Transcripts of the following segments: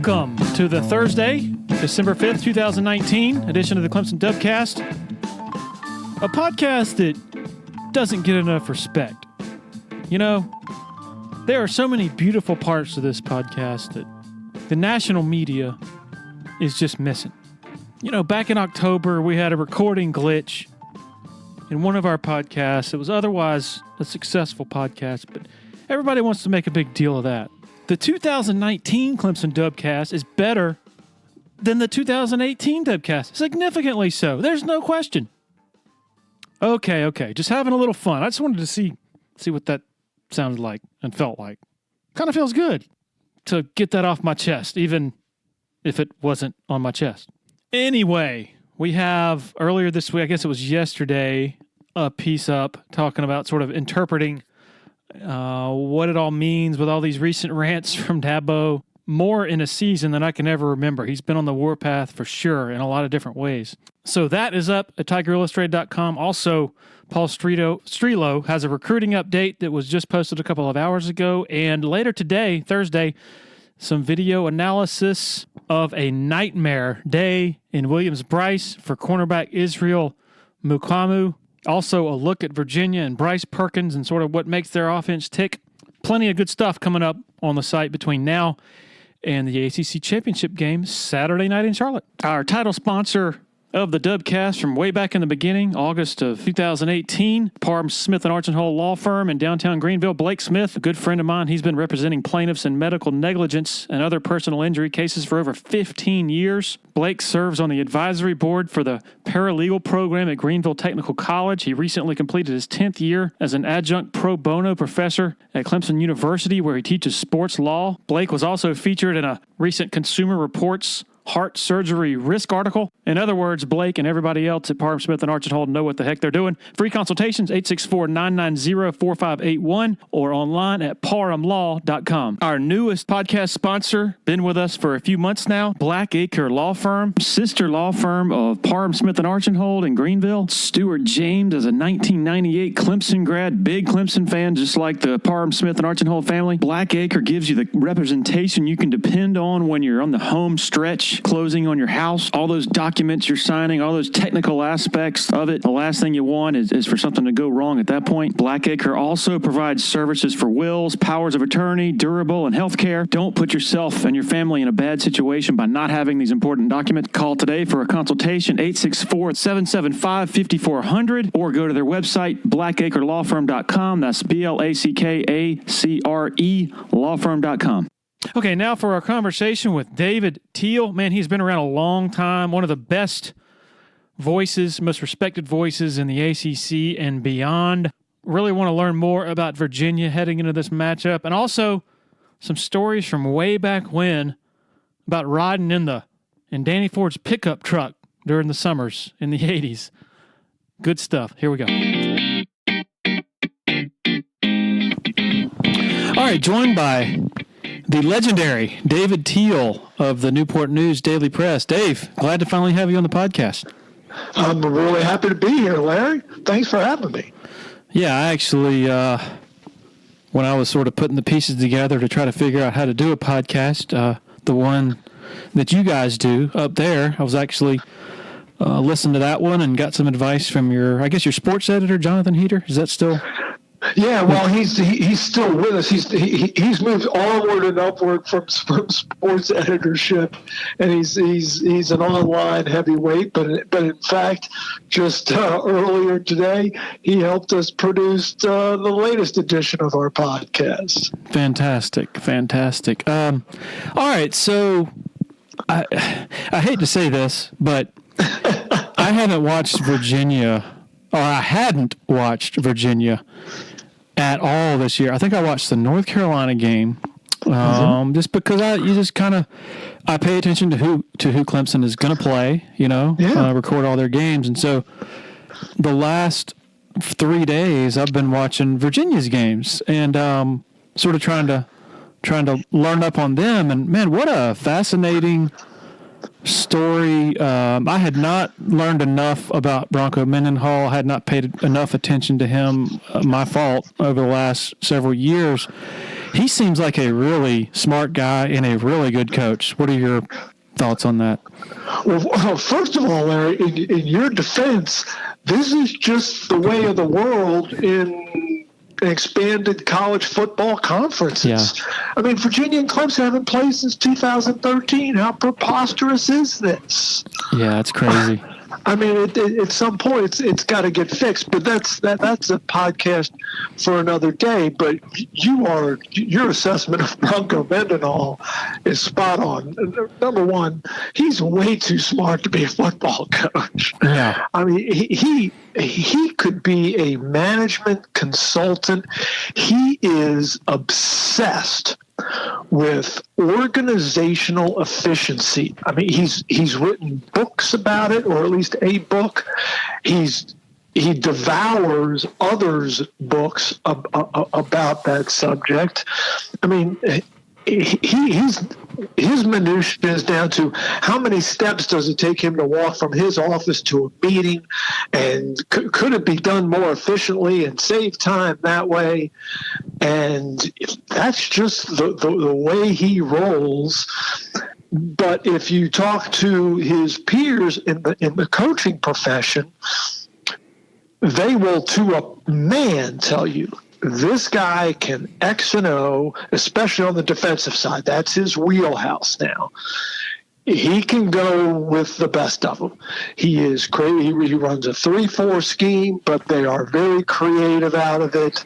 Welcome to the Thursday, December 5th, 2019 edition of the Clemson Dubcast, a podcast that doesn't get enough respect. You know, there are so many beautiful parts of this podcast that the national media is just missing. You know, back in October, we had a recording glitch in one of our podcasts. It was otherwise a successful podcast, but everybody wants to make a big deal of that. The 2019 Clemson Dubcast is better than the 2018 Dubcast. Significantly so. There's no question. Okay. Just having a little fun. I just wanted to see what that sounded like and felt like. Kind of feels good to get that off my chest, even if it wasn't on my chest. Anyway, we have earlier this week, I guess it was yesterday, a piece up talking about sort of interpreting what it all means with all these recent rants from Dabo. More in a season than I can ever remember. He's been on the warpath for sure in a lot of different ways. So that is up at TigerIllustrated.com. Also, Paul Strelo has a recruiting update that was just posted a couple of hours ago. And later today, Thursday, some video analysis of a nightmare day in Williams-Brice for cornerback Israel Mukuamu. Also, a look at Virginia and Bryce Perkins and sort of what makes their offense tick. Plenty of good stuff coming up on the site between now and the ACC Championship game Saturday night in Charlotte. Our title sponsor of the Dubcast from way back in the beginning, August of 2018, Parham Smith & Archenhall Law Firm in downtown Greenville. Blake Smith, a good friend of mine, he's been representing plaintiffs in medical negligence and other personal injury cases for over 15 years. Blake serves on the advisory board for the paralegal program at Greenville Technical College. He recently completed his 10th year as an adjunct pro bono professor at Clemson University, where he teaches sports law. Blake was also featured in a recent Consumer Reports heart surgery risk article. In other words, Blake and everybody else at Parham Smith & Archenhall know what the heck they're doing. Free consultations, 864-990-4581 or online at parhamlaw.com. Our newest podcast sponsor, been with us for a few months now, Blackacre Law Firm, sister law firm of Parham Smith & Archenhall in Greenville. Stuart James is a 1998 Clemson grad, big Clemson fan, just like the Parham Smith & Archenhall family. Blackacre gives you the representation you can depend on when you're on the home stretch, closing on your house, all those documents you're signing, all those technical aspects of it. The last thing you want is for something to go wrong at that point. Blackacre also provides services for wills, powers of attorney, durable, and healthcare. Don't put yourself and your family in a bad situation by not having these important documents. Call today for a consultation, 864-775-5400, or go to their website, blackacrelawfirm.com. That's BLACKACRE lawfirm.com. Okay, now for our conversation with David Teel. Man, he's been around a long time. One of the best voices, most respected voices in the ACC and beyond. Really want to learn more about Virginia heading into this matchup. And also some stories from way back when about riding in Danny Ford's pickup truck during the summers in the 80s. Good stuff. Here we go. All right, joined by the legendary David Teel of the Newport News Daily Press. Dave, glad to finally have you on the podcast. I'm really happy to be here, Larry. Thanks for having me. Yeah, I actually, when I was sort of putting the pieces together to try to figure out how to do a podcast, the one that you guys do up there, I was actually listening to that one and got some advice from your sports editor, Jonathan Heater. Is that still... Yeah, well, he's still with us. He's moved onward and upward from sports editorship, and he's an online heavyweight. But in fact, just earlier today, he helped us produce the latest edition of our podcast. Fantastic. All right, so I hate to say this, but I hadn't watched Virginia at all this year. I think I watched the North Carolina game just because I pay attention to who Clemson is going to play, record all their games. And so the last 3 days I've been watching Virginia's games and sort of trying to learn up on them. And man, what a fascinating story. I had not learned enough about Bronco Mendenhall. I had not paid enough attention to him, my fault, over the last several years. he seems like a really smart guy and a really good coach. What are your thoughts on that? Well, first of all, Larry, in your defense, this is just the way of the world in expanded college football conferences. Yeah. I mean, Virginia and Clemson haven't played since 2013. How preposterous is this? Yeah, it's crazy. I mean, at some point, it's got to get fixed. But that's a podcast for another day. But your assessment of Bronco Mendenhall is spot on. Number one, he's way too smart to be a football coach. Yeah. I mean, he could be a management consultant. He is obsessed with organizational efficiency. I mean, he's written books about it, or at least a book. He devours others' books about that subject. I mean, his minutiae is down to how many steps does it take him to walk from his office to a meeting, and could it be done more efficiently and save time that way? And that's just the way he rolls. But if you talk to his peers in the coaching profession, they will to a man tell you, this guy can X and O, especially on the defensive side. That's his wheelhouse now. He can go with the best of them. He is crazy. He runs a 3-4 scheme, but they are very creative out of it.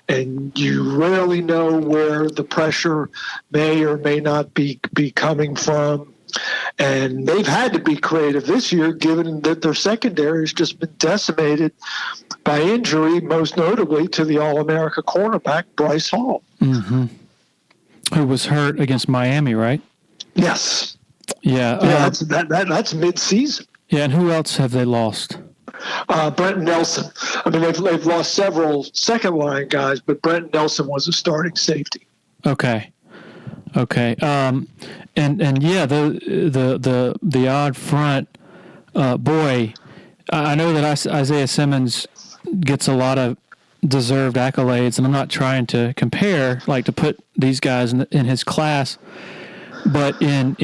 And you rarely know where the pressure may or may not be coming from. And they've had to be creative this year, given that their secondary has just been decimated by injury, most notably to the All-America cornerback, Bryce Hall. Mm-hmm. Who was hurt against Miami, right? Yes. Yeah. That's mid-season. Yeah, and who else have they lost? Brent Nelson. I mean, they've lost several second-line guys, but Brent Nelson was a starting safety. Okay. And yeah, the odd front, boy, I know that Isaiah Simmons gets a lot of deserved accolades, and I'm not trying to compare, like to put these guys in his class, but in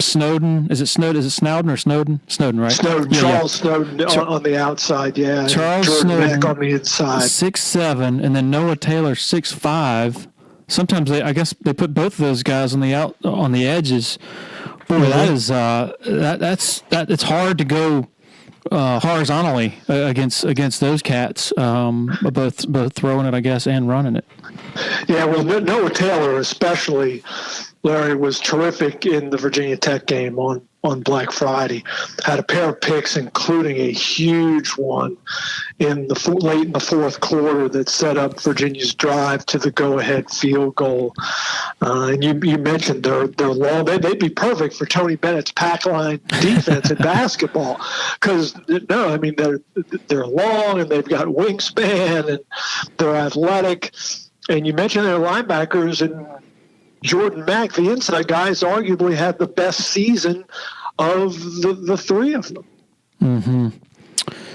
Snowden, is it Snowden or Snowden? Snowden, right? Snowden, yeah, Charles Snowden on the outside, yeah. Charles Jordan Snowden Mack on the inside. 6'7", and then Noah Taylor 6'5". Sometimes they put both of those guys on the edges. Boy, mm-hmm. that it's hard to go horizontally against those cats, both throwing it, I guess, and running it. Yeah, well, Noah Taylor especially, Larry, was terrific in the Virginia Tech game on Black Friday. Had a pair of picks, including a huge one in late in the fourth quarter that set up Virginia's drive to the go-ahead field goal. And you mentioned they're long. They'd be perfect for Tony Bennett's pack line defense in basketball, because they're long and they've got wingspan and they're athletic. And you mentioned their linebackers, and Jordan Mack, the inside guys, arguably had the best season of the three of them. Mm-hmm.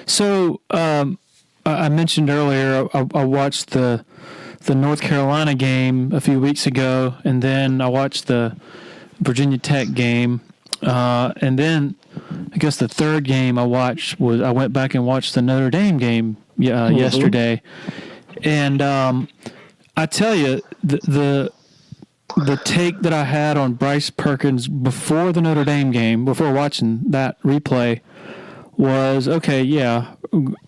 So I mentioned earlier I watched the North Carolina game a few weeks ago, and then I watched the Virginia Tech game, and then I guess the third game I watched was I went back and watched the Notre Dame game yesterday, and I tell you the take that I had on Bryce Perkins before the Notre Dame game, before watching that replay, was, okay, yeah,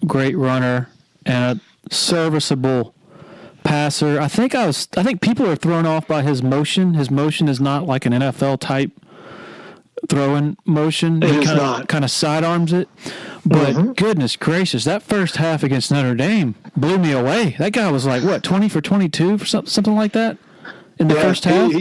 great runner and a serviceable passer. I think people are thrown off by his motion. His motion is not like an NFL type throwing motion. He kind of sidearms it. But goodness gracious, that first half against Notre Dame blew me away. That guy was like, 20 for 22 for something like that in the first half?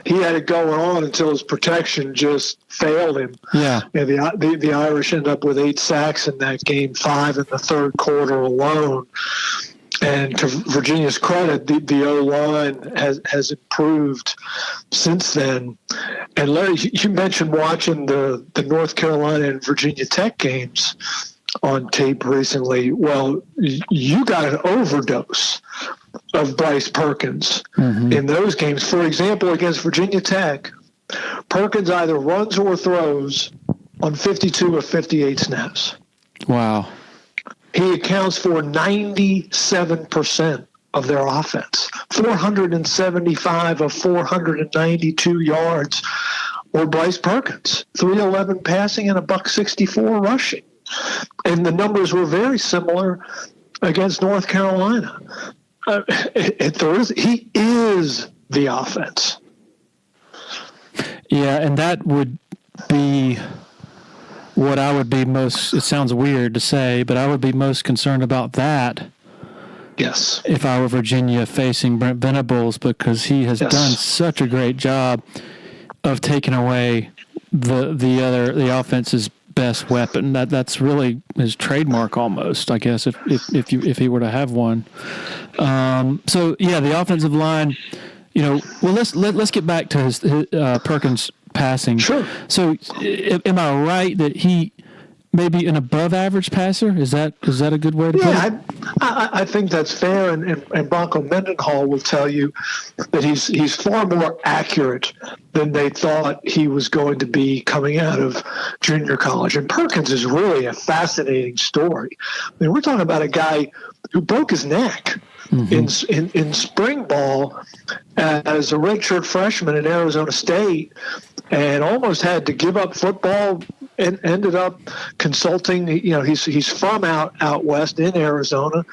He had it going on until his protection just failed him. Yeah. The Irish ended up with 8 sacks in that game, 5 in the third quarter alone. And to Virginia's credit, the O-line has improved since then. And Larry, you mentioned watching the North Carolina and Virginia Tech games on tape recently. Well, you got an overdose of Bryce Perkins in those games. For example, against Virginia Tech, Perkins either runs or throws on 52 or 58 snaps. Wow. He accounts for 97% of their offense. 475 of 492 yards were Bryce Perkins. 311 passing and a $164 rushing. And the numbers were very similar against North Carolina. He is the offense. Yeah, and that would be what I would be most, it sounds weird to say, but I would be most concerned about that. Yes. If I were Virginia facing Brent Venables, because he has done such a great job of taking away the offense's best weapon. That's really his trademark almost, I guess, if he were to have one. So yeah, the offensive line, well, let's get back to his Perkins passing. Sure. So am I right that he maybe an above average passer? Is that a good way to put it? Yeah, I think that's fair, and Bronco Mendenhall will tell you that he's far more accurate than they thought he was going to be coming out of junior college. And Perkins is really a fascinating story. I mean, we're talking about a guy who broke his neck in spring ball as a redshirt freshman at Arizona State, and almost had to give up football and ended up consulting. He's from out west in Arizona.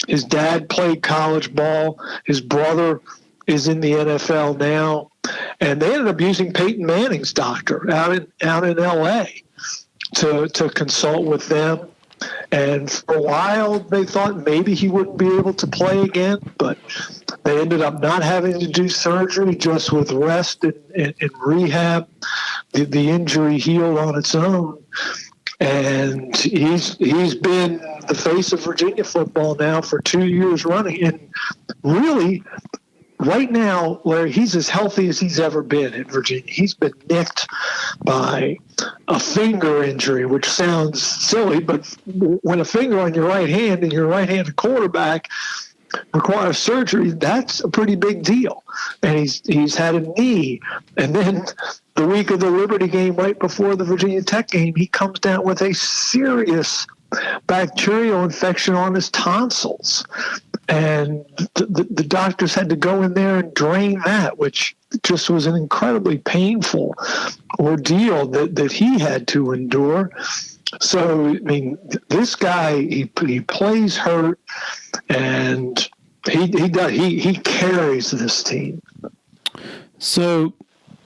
His dad played college ball. His brother is in the NFL now, and they ended up using Peyton Manning's doctor out in L.A. to consult with them. And for a while, they thought maybe he wouldn't be able to play again, but they ended up not having to do surgery, just with rest and rehab. The injury healed on its own. And he's been the face of Virginia football now for 2 years running. And really, right now, Larry, he's as healthy as he's ever been at Virginia. He's been nicked by a finger injury, which sounds silly, but when a finger on your right hand and you're a right-handed quarterback requires surgery, that's a pretty big deal. And he's had a knee. And then the week of the Liberty game, right before the Virginia Tech game, he comes down with a serious bacterial infection on his tonsils. And the doctors had to go in there and drain that, which just was an incredibly painful ordeal that he had to endure. So, I mean, this guy, he plays hurt, and he carries this team. So,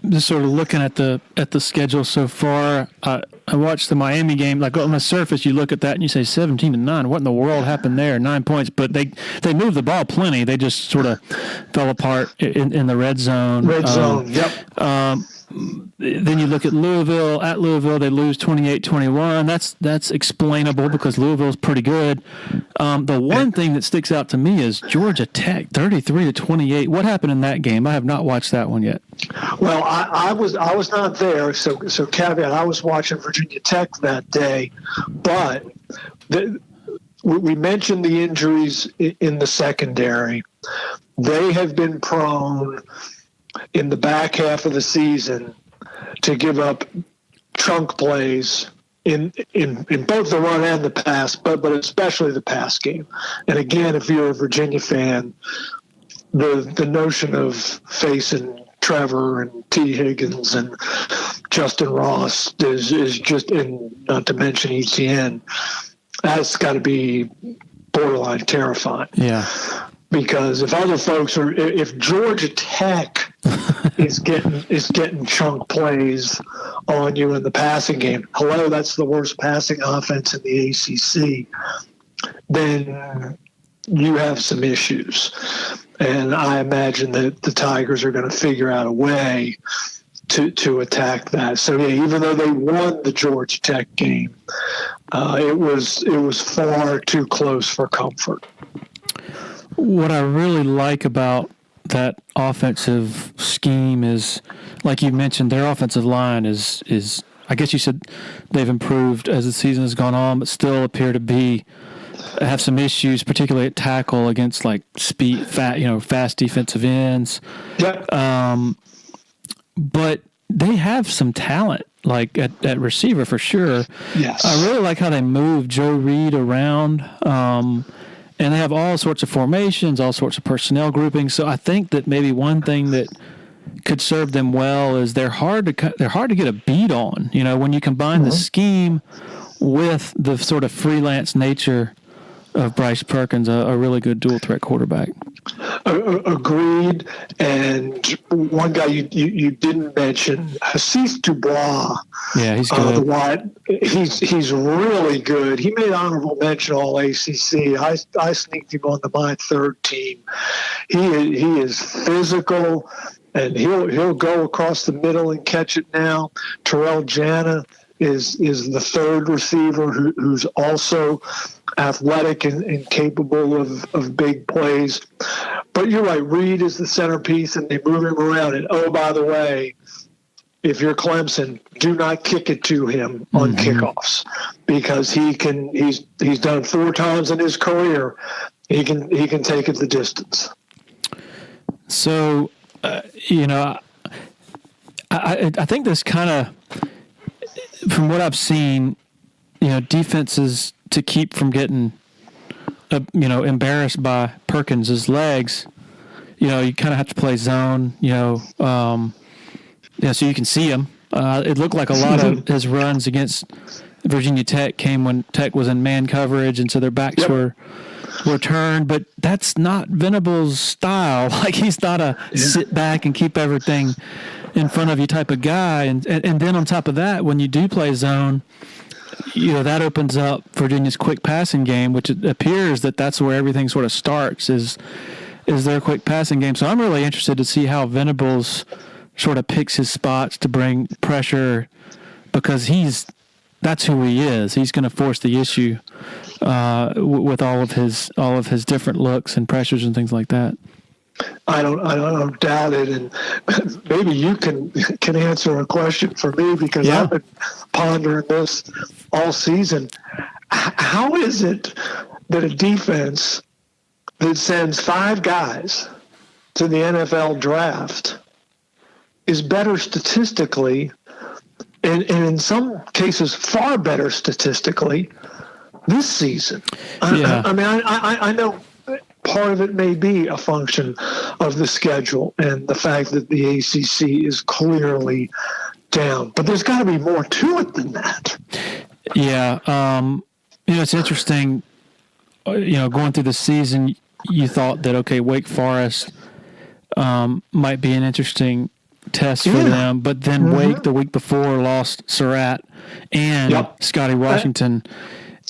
just sort of looking at the schedule so far, I watched the Miami game. Like on the surface, you look at that and you say 17-9. What in the world happened there? 9 points, but they moved the ball plenty. They just sort of fell apart in the red zone. Yep. Then you look at Louisville. At Louisville, they lose 28-21. That's explainable because Louisville's pretty good. The one thing that sticks out to me is Georgia Tech, 33-28. What happened in that game? I have not watched that one yet. Well, I was not there, so caveat. I was watching Virginia Tech that day, but we mentioned the injuries in the secondary. They have been prone in the back half of the season to give up chunk plays in both the run and the pass, but especially the pass game. And again, if you're a Virginia fan, the notion of facing Trevor and T. Higgins and Justin Ross is just, and not to mention ETN, that's got to be borderline terrifying. Yeah. Because if Georgia Tech is getting chunk plays on you in the passing game, that's the worst passing offense in the ACC, then you have some issues. And I imagine that the Tigers are going to figure out a way to attack that. So yeah, even though they won the Georgia Tech game, it was far too close for comfort. What I really like about that offensive scheme is, like you mentioned, their offensive line is I guess you said they've improved as the season has gone on, but still appear to be have some issues, particularly at tackle against like fast defensive ends. Yeah. But they have some talent, like at receiver for sure. Yes. I really like how they move Joe Reed around, and they have all sorts of formations, all sorts of personnel groupings. So I think that maybe one thing that could serve them well is they're hard to get a beat on. When you combine the scheme with the sort of freelance nature of Bryce Perkins, a really good dual threat quarterback. Agreed. And one guy you didn't mention, Hassis Dubois. Yeah, he's good. He's really good. He made honorable mention All ACC. I sneaked him onto my third team. He is physical, and he'll go across the middle and catch it now. Terrell Jana is the third receiver who's also athletic and capable of big plays. But you're right, Reed is the centerpiece, and they move him around. And, oh, by the way, if you're Clemson, do not kick it to him on kickoffs, because he's done it 4 times in his career. He can take it the distance. So, I think this kind of, from what I've seen, defenses to keep from getting, embarrassed by Perkins' legs, you kind of have to play zone, so you can see him. It looked like a lot of his runs against Virginia Tech came when Tech was in man coverage, and so their backs were turned. But that's not Venables' style. Like, he's not a sit back and keep everything in front of you type of guy. And then on top of that, when you do play zone, that opens up Virginia's quick passing game, which it appears that's where everything sort of starts, is their quick passing game. So I'm really interested to see how Venables sort of picks his spots to bring pressure, because that's who he is. He's going to force the issue with all of his different looks and pressures and things like that. I don't doubt it, and maybe you can answer a question for me, because I've been pondering this all season. How is it that a defense that sends 5 guys to the NFL draft is better statistically, and in some cases far better statistically, this season? I know part of it may be a function of the schedule and the fact that the ACC is clearly down, but there's got to be more to it than that. Yeah. It's interesting, going through the season, you thought that, okay, Wake Forest might be an interesting test for them, but then Wake the week before lost Surratt and Scotty Washington.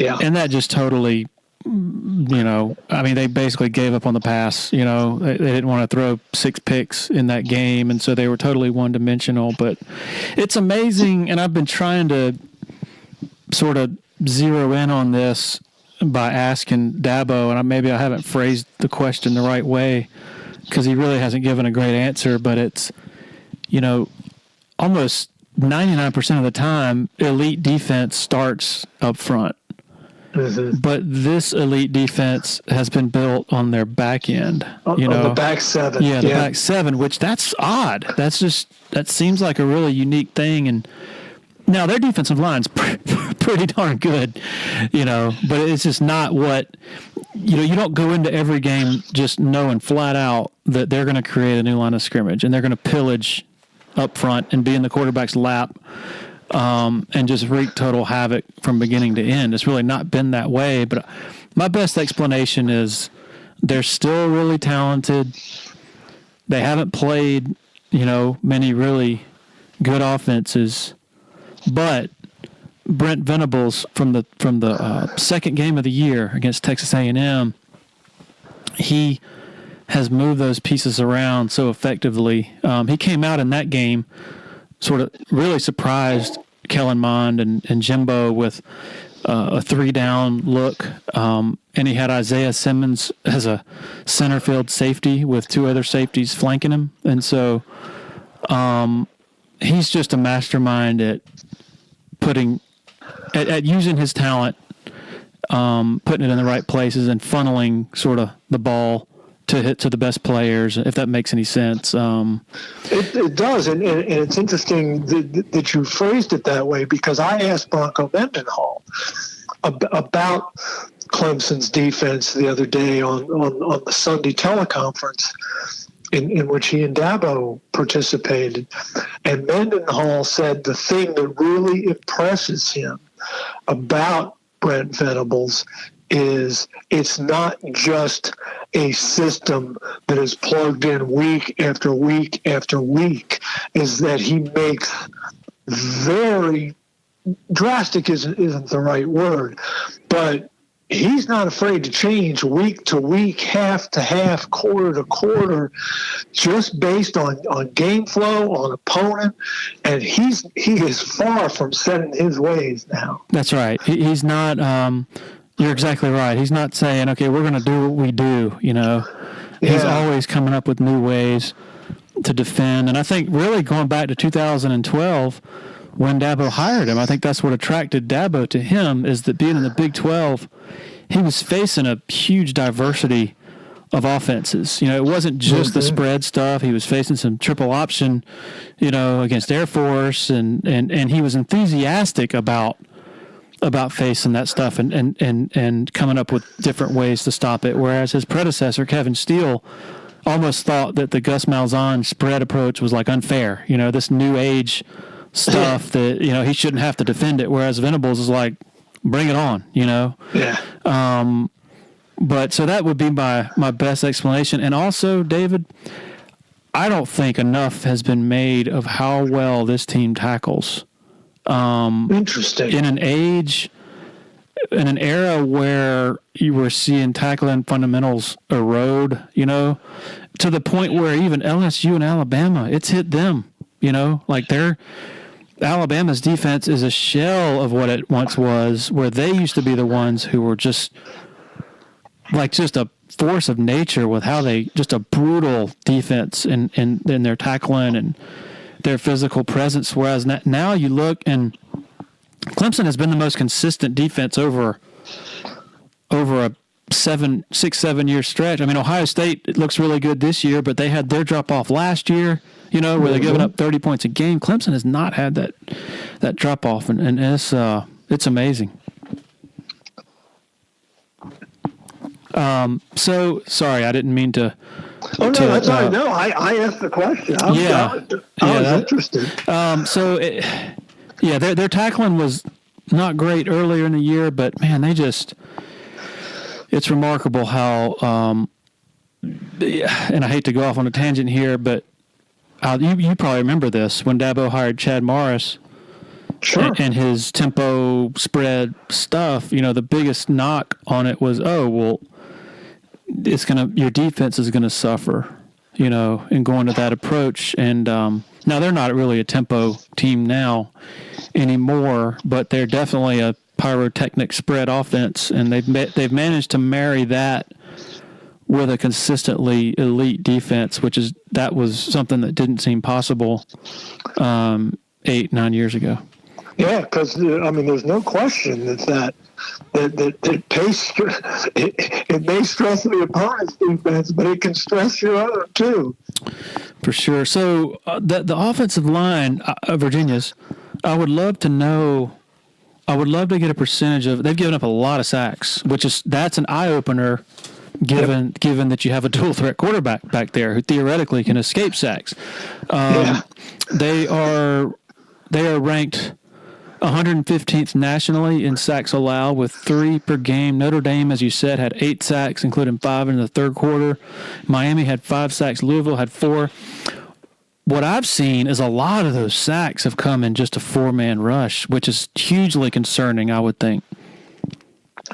And that just totally, they basically gave up on the pass. They didn't want to throw 6 picks in that game, and so they were totally one-dimensional. But it's amazing, and I've been trying to sort of zero in on this by asking Dabo, and maybe I haven't phrased the question the right way, because he really hasn't given a great answer, but it's, almost 99% of the time, elite defense starts up front. But this elite defense has been built on their back end. On the back 7. Yeah, the back 7, which that's odd. That seems like a really unique thing. And now their defensive line's pretty darn good, but it's just not what, you don't go into every game just knowing flat out that they're going to create a new line of scrimmage and they're going to pillage up front and be in the quarterback's lap. And just wreak total havoc from beginning to end. It's really not been that way, but my best explanation is they're still really talented. They haven't played, many really good offenses, but Brent Venables from the second game of the year against Texas A&M, he has moved those pieces around so effectively. He came out in that game sort of really surprised Kellen Mond and Jimbo with a 3-down look. And he had Isaiah Simmons as a center field safety with 2 other safeties flanking him. And so he's just a mastermind at using his talent putting it in the right places and funneling sort of the ball to hit to the best players, if that makes any sense. It does, and it's interesting that you phrased it that way, because I asked Bronco Mendenhall about Clemson's defense the other day on the Sunday teleconference in which he and Dabo participated. And Mendenhall said the thing that really impresses him about Brent Venables is it's not just a system that is plugged in week after week after week, is that he makes very drastic isn't the right word, but he's not afraid to change week to week, half to half, quarter to quarter, just based on game flow, on opponent, and he is far from setting his ways now. That's right. He's not. You're exactly right. He's not saying, okay, we're going to do what we do. He's always coming up with new ways to defend, and I think really going back to 2012. When Dabo hired him, I think that's what attracted Dabo to him, is that being in the Big 12, he was facing a huge diversity of offenses. It wasn't just the spread stuff. He was facing some triple option, against Air Force, and he was enthusiastic about facing that stuff and coming up with different ways to stop it. Whereas his predecessor, Kevin Steele, almost thought that the Gus Malzahn spread approach was like unfair. This new age stuff that he shouldn't have to defend it, whereas Venables is like, bring it on. But so that would be my best explanation. And also, David, I don't think enough has been made of how well this team tackles. Interesting. In an era where you were seeing tackling fundamentals erode, to the point where even LSU and Alabama, it's hit them. Alabama's defense is a shell of what it once was, where they used to be the ones who were just a force of nature with how they, just a brutal defense in their tackling and their physical presence. Whereas now you look, and Clemson has been the most consistent defense over a 6-7 year stretch. I mean, Ohio State, it looks really good this year, but they had their drop off last year, where they're giving up 30 points a game. Clemson has not had that drop off, and it's amazing. So sorry, I didn't mean to. Oh no, that's all right. No, I asked the question. I was interested. Their tackling was not great earlier in the year, but man, it's remarkable how, and I hate to go off on a tangent here, but you probably remember this, when Dabo hired Chad Morris. Sure. And his tempo spread stuff, the biggest knock on it was, your defense is gonna suffer, in going to that approach. And now they're not really a tempo team now anymore, but they're definitely a pyrotechnic spread offense, and they've managed to marry that with a consistently elite defense, that was something that didn't seem possible 8-9 years ago. Yeah, because there's no question that pace, it may stress the opponent's defense, but it can stress your own too. For sure. So the offensive line, Virginia's, I would love to get a percentage of. They've given up a lot of sacks, that's an eye opener, given that you have a dual threat quarterback back there who theoretically can escape sacks. They are ranked 115th nationally in sacks allowed, with 3 per game. Notre Dame, as you said, had 8 sacks, including 5 in the third quarter. Miami had 5 sacks. Louisville had 4. What I've seen is a lot of those sacks have come in just a 4-man rush, which is hugely concerning, I would think.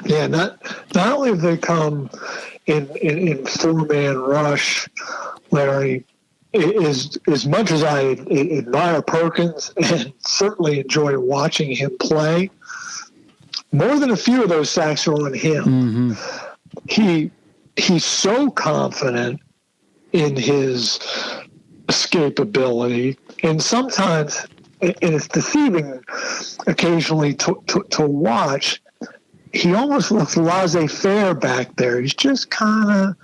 Yeah, not only have they come in 4-man rush, Larry, as much as I admire Perkins and certainly enjoy watching him play, more than a few of those sacks are on him. Mm-hmm. He's so confident in his escapability, and sometimes, and it's deceiving occasionally to watch, he almost looks laissez-faire back there. He's just kind of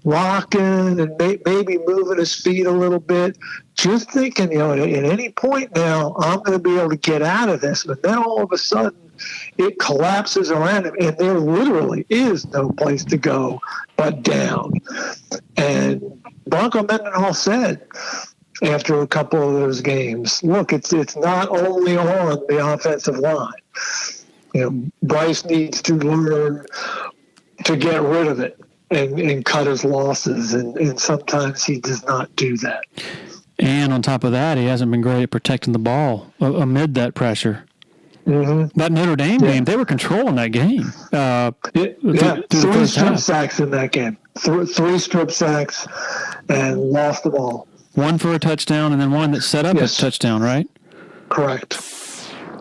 rocking and maybe moving his feet a little bit, just thinking, at any point now, I'm going to be able to get out of this. But then all of a sudden, it collapses around him, and there literally is no place to go but down. And Bronco Mendenhall said after a couple of those games, look, it's not only on the offensive line. Bryce needs to learn to get rid of it and cut his losses, and sometimes he does not do that. And on top of that, he hasn't been great at protecting the ball amid that pressure. Mm-hmm. That Notre Dame game, they were controlling that game. Three strip sacks in that game. Three strip sacks and lost the ball. One for a touchdown and then one that set up a touchdown, right? Correct.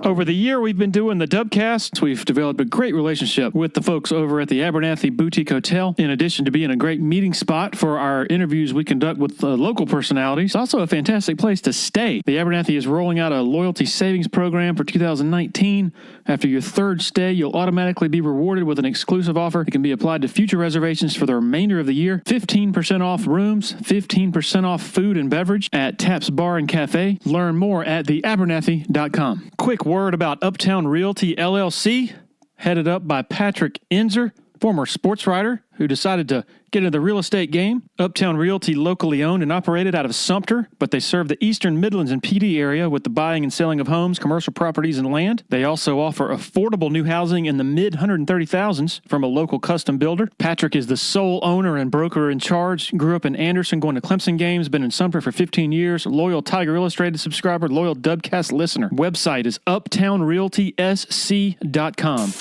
Over the year we've been doing the Dubcast, we've developed a great relationship with the folks over at the Abernathy Boutique Hotel. In addition to being a great meeting spot for our interviews we conduct with local personalities, it's also a fantastic place to stay. The Abernathy is rolling out a loyalty savings program for 2019. After your third stay, you'll automatically be rewarded with an exclusive offer that can be applied to future reservations for the remainder of the year. 15% off rooms, 15% off food and beverage at Taps Bar and Cafe. Learn more at theabernathy.com. Quick word about Uptown Realty LLC, headed up by Patrick Enzer, former sports writer who decided to get into the real estate game. Uptown Realty, locally owned and operated out of Sumter, but they serve the Eastern Midlands and PD area with the buying and selling of homes, commercial properties, and land. They also offer affordable new housing in the mid-130,000s from a local custom builder. Patrick is the sole owner and broker in charge. Grew up in Anderson, going to Clemson games, been in Sumter for 15 years, loyal Tiger Illustrated subscriber, loyal Dubcast listener. Website is uptownrealtysc.com.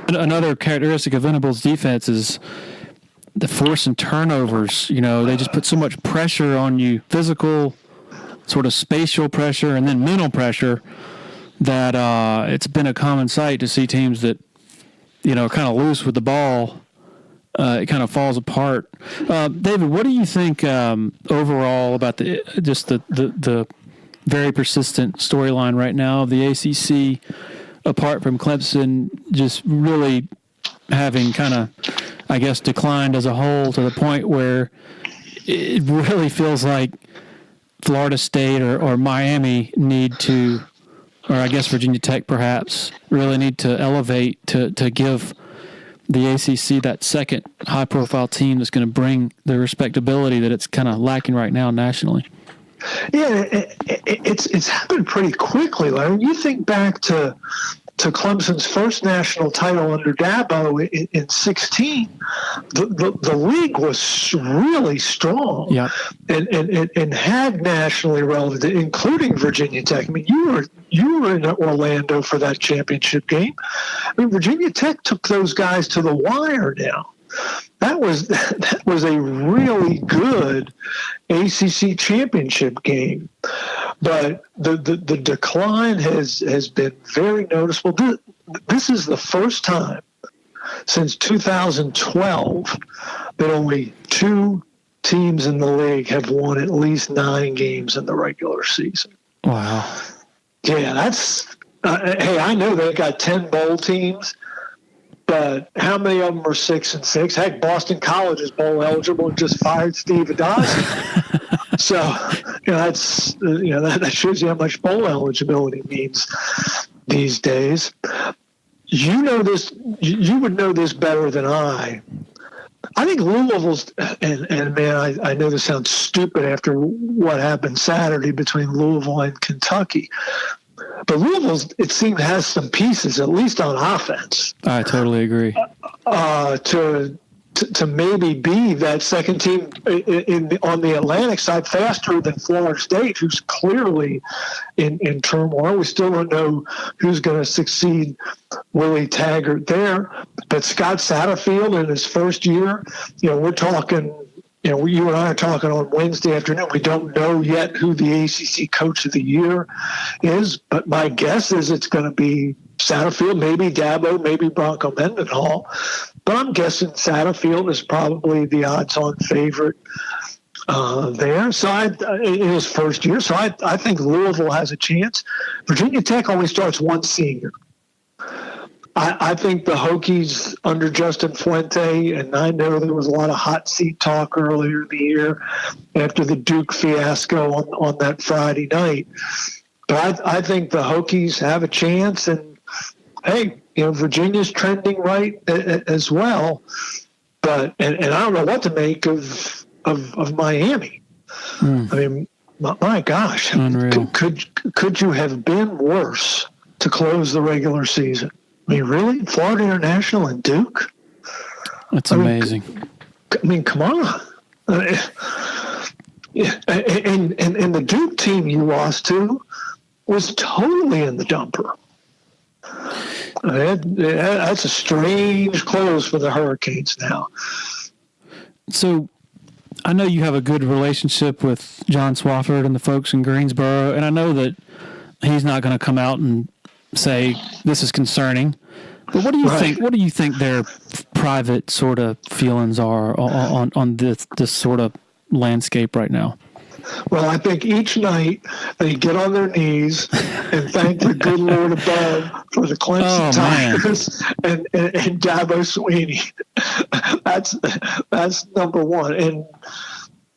Another characteristic of Venables' defense is the force and turnovers. They just put so much pressure on you, physical, sort of spatial pressure, and then mental pressure, that it's been a common sight to see teams that, kind of loose with the ball. It kind of falls apart. David, what do you think overall about the very persistent storyline right now of the ACC, apart from Clemson just really having kind of, I guess, declined as a whole to the point where it really feels like Florida State or Miami need to, or I guess Virginia Tech perhaps, really need to elevate to give the ACC that second high-profile team that's going to bring the respectability that it's kind of lacking right now nationally? Yeah, it's happened pretty quickly, Larry. You think back to Clemson's first national title under Dabo in 16, the league was really strong, and had nationally relevant, including Virginia Tech. I mean, you were in Orlando for that championship game. I mean, Virginia Tech took those guys to the wire now. That was a really good ACC championship game, but the decline has been very noticeable. This is the first time since 2012 that only two teams in the league have won at least 9 games in the regular season. Wow. Yeah, that's hey, I know they got 10 bowl teams. But how many of them are 6-6? Heck, Boston College is bowl eligible and just fired Steve Addazio. So, that's that shows you how much bowl eligibility means these days. You know this. You would know this better than I. I think Louisville's and man, I know this sounds stupid after what happened Saturday between Louisville and Kentucky. But Louisville, it seems, has some pieces, at least on offense. I totally agree. To maybe be that second team on the Atlantic side faster than Florida State, who's clearly in turmoil. We still don't know who's going to succeed Willie Taggart there. But Scott Satterfield in his first year, we're talking. You and I are talking on Wednesday afternoon. We don't know yet who the ACC Coach of the Year is, but my guess is it's going to be Satterfield, maybe Dabo, maybe Bronco Mendenhall. But I'm guessing Satterfield is probably the odds-on favorite there. So in his first year, so I think Louisville has a chance. Virginia Tech only starts one senior. I think the Hokies under Justin Fuente, and I know there was a lot of hot seat talk earlier in the year after the Duke fiasco on that Friday night. But I think the Hokies have a chance, and hey, Virginia's trending right as well. But and I don't know what to make of Miami. I mean, my gosh, unreal. Could you have been worse to close the regular season? I mean, really? Florida International and Duke? That's amazing. I mean, come on. Yeah, and the Duke team you lost to was totally in the dumper. That's a strange close for the Hurricanes now. So I know you have a good relationship with John Swafford and the folks in Greensboro, and I know that he's not going to come out and say this is concerning. But what do you think? What do you think their private sort of feelings are on this sort of landscape right now? Well, I think each night they get on their knees and thank the good Lord above for the Clemson Tigers and Dabo Sweeney. That's number one.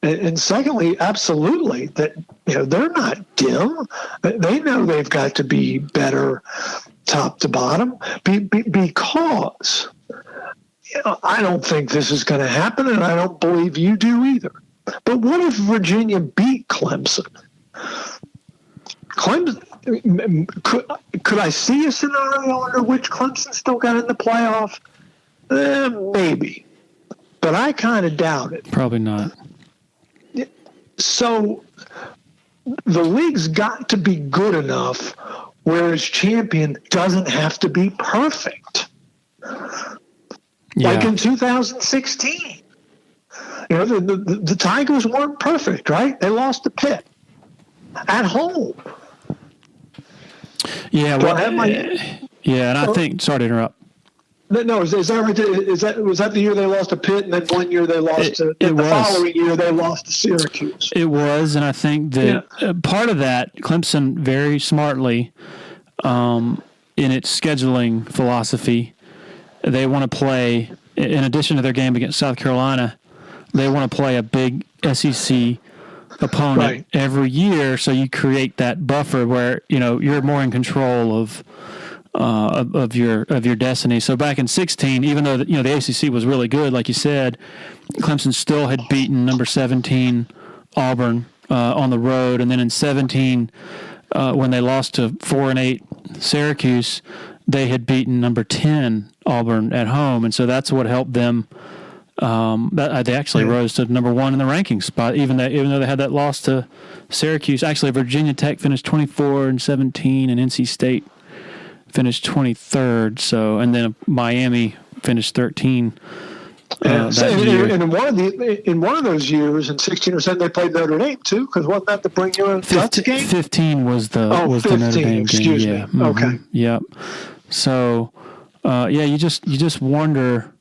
And secondly, absolutely, that they're not dim. They know they've got to be better top to bottom because I don't think this is going to happen, and I don't believe you do either. But what if Virginia beat Clemson? Could I see a scenario under which Clemson still got in the playoff? Maybe. But I kind of doubt it. Probably not. So the league's got to be good enough where its champion doesn't have to be perfect. Like in 2016. The Tigers weren't perfect, right? They lost to Pitt at home. Yeah, and I think. Sorry to interrupt. No, is that right? Was that the year they lost to Pitt, and then one year they lost to? The following year they lost to Syracuse. It was, and I think that part of that, Clemson very smartly, in its scheduling philosophy, they want to play. In addition to their game against South Carolina, they want to play a big SEC opponent every year, so you create that buffer where you're more in control of your destiny. So back in 2016, even though the ACC was really good, like you said, Clemson still had beaten number 17 Auburn on the road, and then in 2017, when they lost to 4-8 Syracuse, they had beaten number 10 Auburn at home, and so that's what helped them. They actually rose to number 1 in the ranking spot, even though they had that loss to Syracuse. Actually, Virginia Tech finished 24-17, and NC State finished 23rd. So, and then Miami finished 13. In one of those years, in 16 or 17, they played Notre Dame too, because wasn't that the bring you in guts game? 15 was the Notre Dame excuse game. me. Mm-hmm. Okay. Yep. So, you just wonder.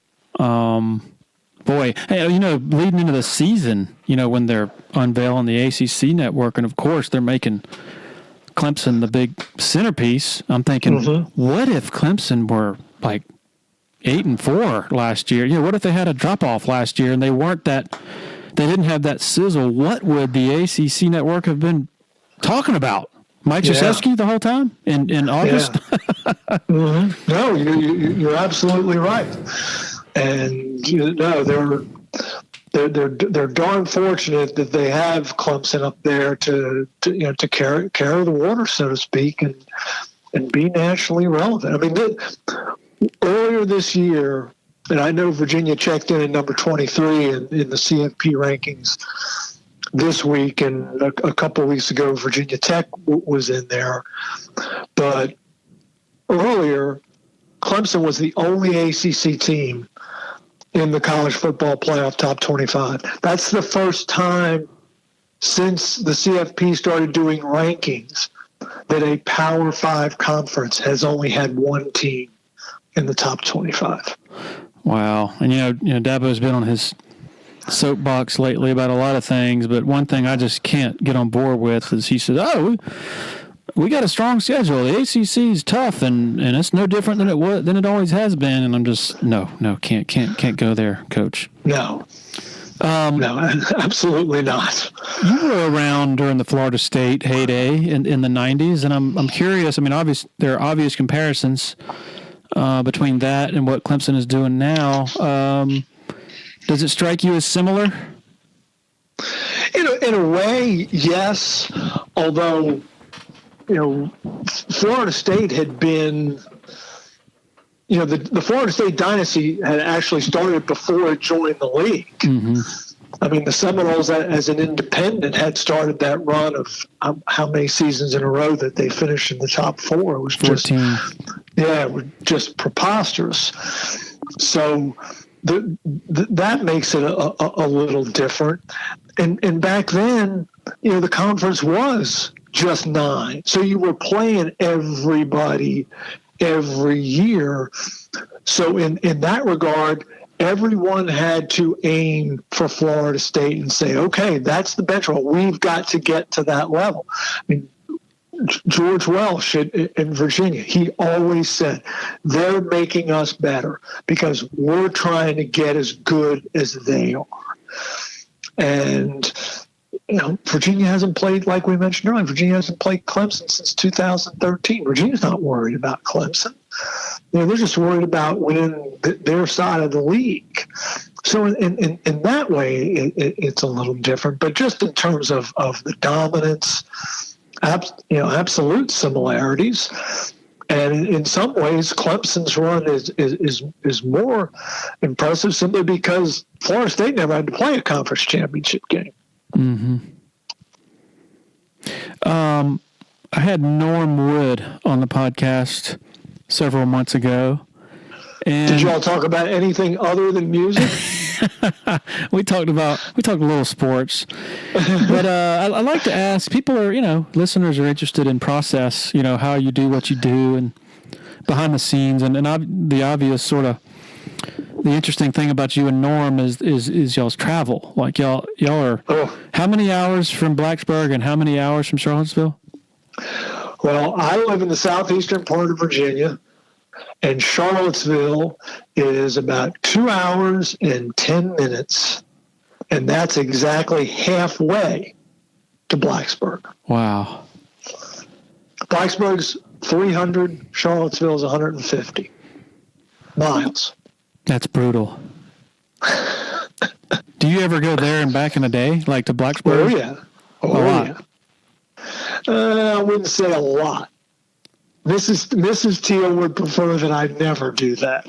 Boy, hey, leading into the season, when they're unveiling the ACC network, and of course they're making Clemson the big centerpiece. I'm thinking, what if Clemson were like 8-4 last year? What if they had a drop off last year and they didn't have that sizzle? What would the ACC network have been talking about? Mike Krzyzewski the whole time in August? Yeah. No, you're absolutely right. And they're darn fortunate that they have Clemson up there to carry the water, so to speak, and be nationally relevant. I mean, earlier this year, and I know Virginia checked in at number 23 in the CFP rankings this week, and a couple of weeks ago, Virginia Tech was in there. But earlier, Clemson was the only ACC team in the college football playoff top 25. That's the first time since the CFP started doing rankings that a Power 5 conference has only had one team in the top 25. Wow. And, Dabo's been on his soapbox lately about a lot of things, but one thing I just can't get on board with is he says, we got a strong schedule. The ACC is tough, and it's no different than it always has been. And I'm just no, can't go there, Coach. No, absolutely not. You were around during the Florida State heyday in the '90s, and I'm curious. I mean, there are obvious comparisons between that and what Clemson is doing now. Does it strike you as similar? In a way, yes. Although, Florida State had been, the Florida State dynasty had actually started before it joined the league. Mm-hmm. I mean, the Seminoles, as an independent, had started that run of how many seasons in a row that they finished in the top four. It was 14. It was just preposterous. So that makes it a little different. And back then, the conference was just 9. So you were playing everybody every year. So in that regard, everyone had to aim for Florida State and say, okay, that's the benchmark. We've got to get to that level. I mean, George Welsh in Virginia, he always said, they're making us better because we're trying to get as good as they are. And, Virginia hasn't played, like we mentioned earlier, Virginia hasn't played Clemson since 2013. Virginia's not worried about Clemson. They're just worried about winning their side of the league. So in that way, it's a little different. But just in terms of the dominance, absolute similarities. And in some ways, Clemson's run is more impressive simply because Florida State never had to play a conference championship game. Mm-hmm. I had Norm Wood on the podcast several months ago. And did y'all talk about anything other than music? We talked a little sports, but I like to ask people listeners are interested in process, how you do what you do and behind the scenes, and the obvious sort of the interesting thing about you and Norm is y'all's travel. Like y'all are how many hours from Blacksburg and how many hours from Charlottesville? Well, I live in the southeastern part of Virginia. And Charlottesville is about 2 hours and 10 minutes, and that's exactly halfway to Blacksburg. Wow. Blacksburg's 300, Charlottesville's 150 miles. That's brutal. Do you ever go there and back in a day, like to Blacksburg? Oh, yeah. Yeah. I wouldn't say a lot. Mrs. Teel would prefer that I never do that.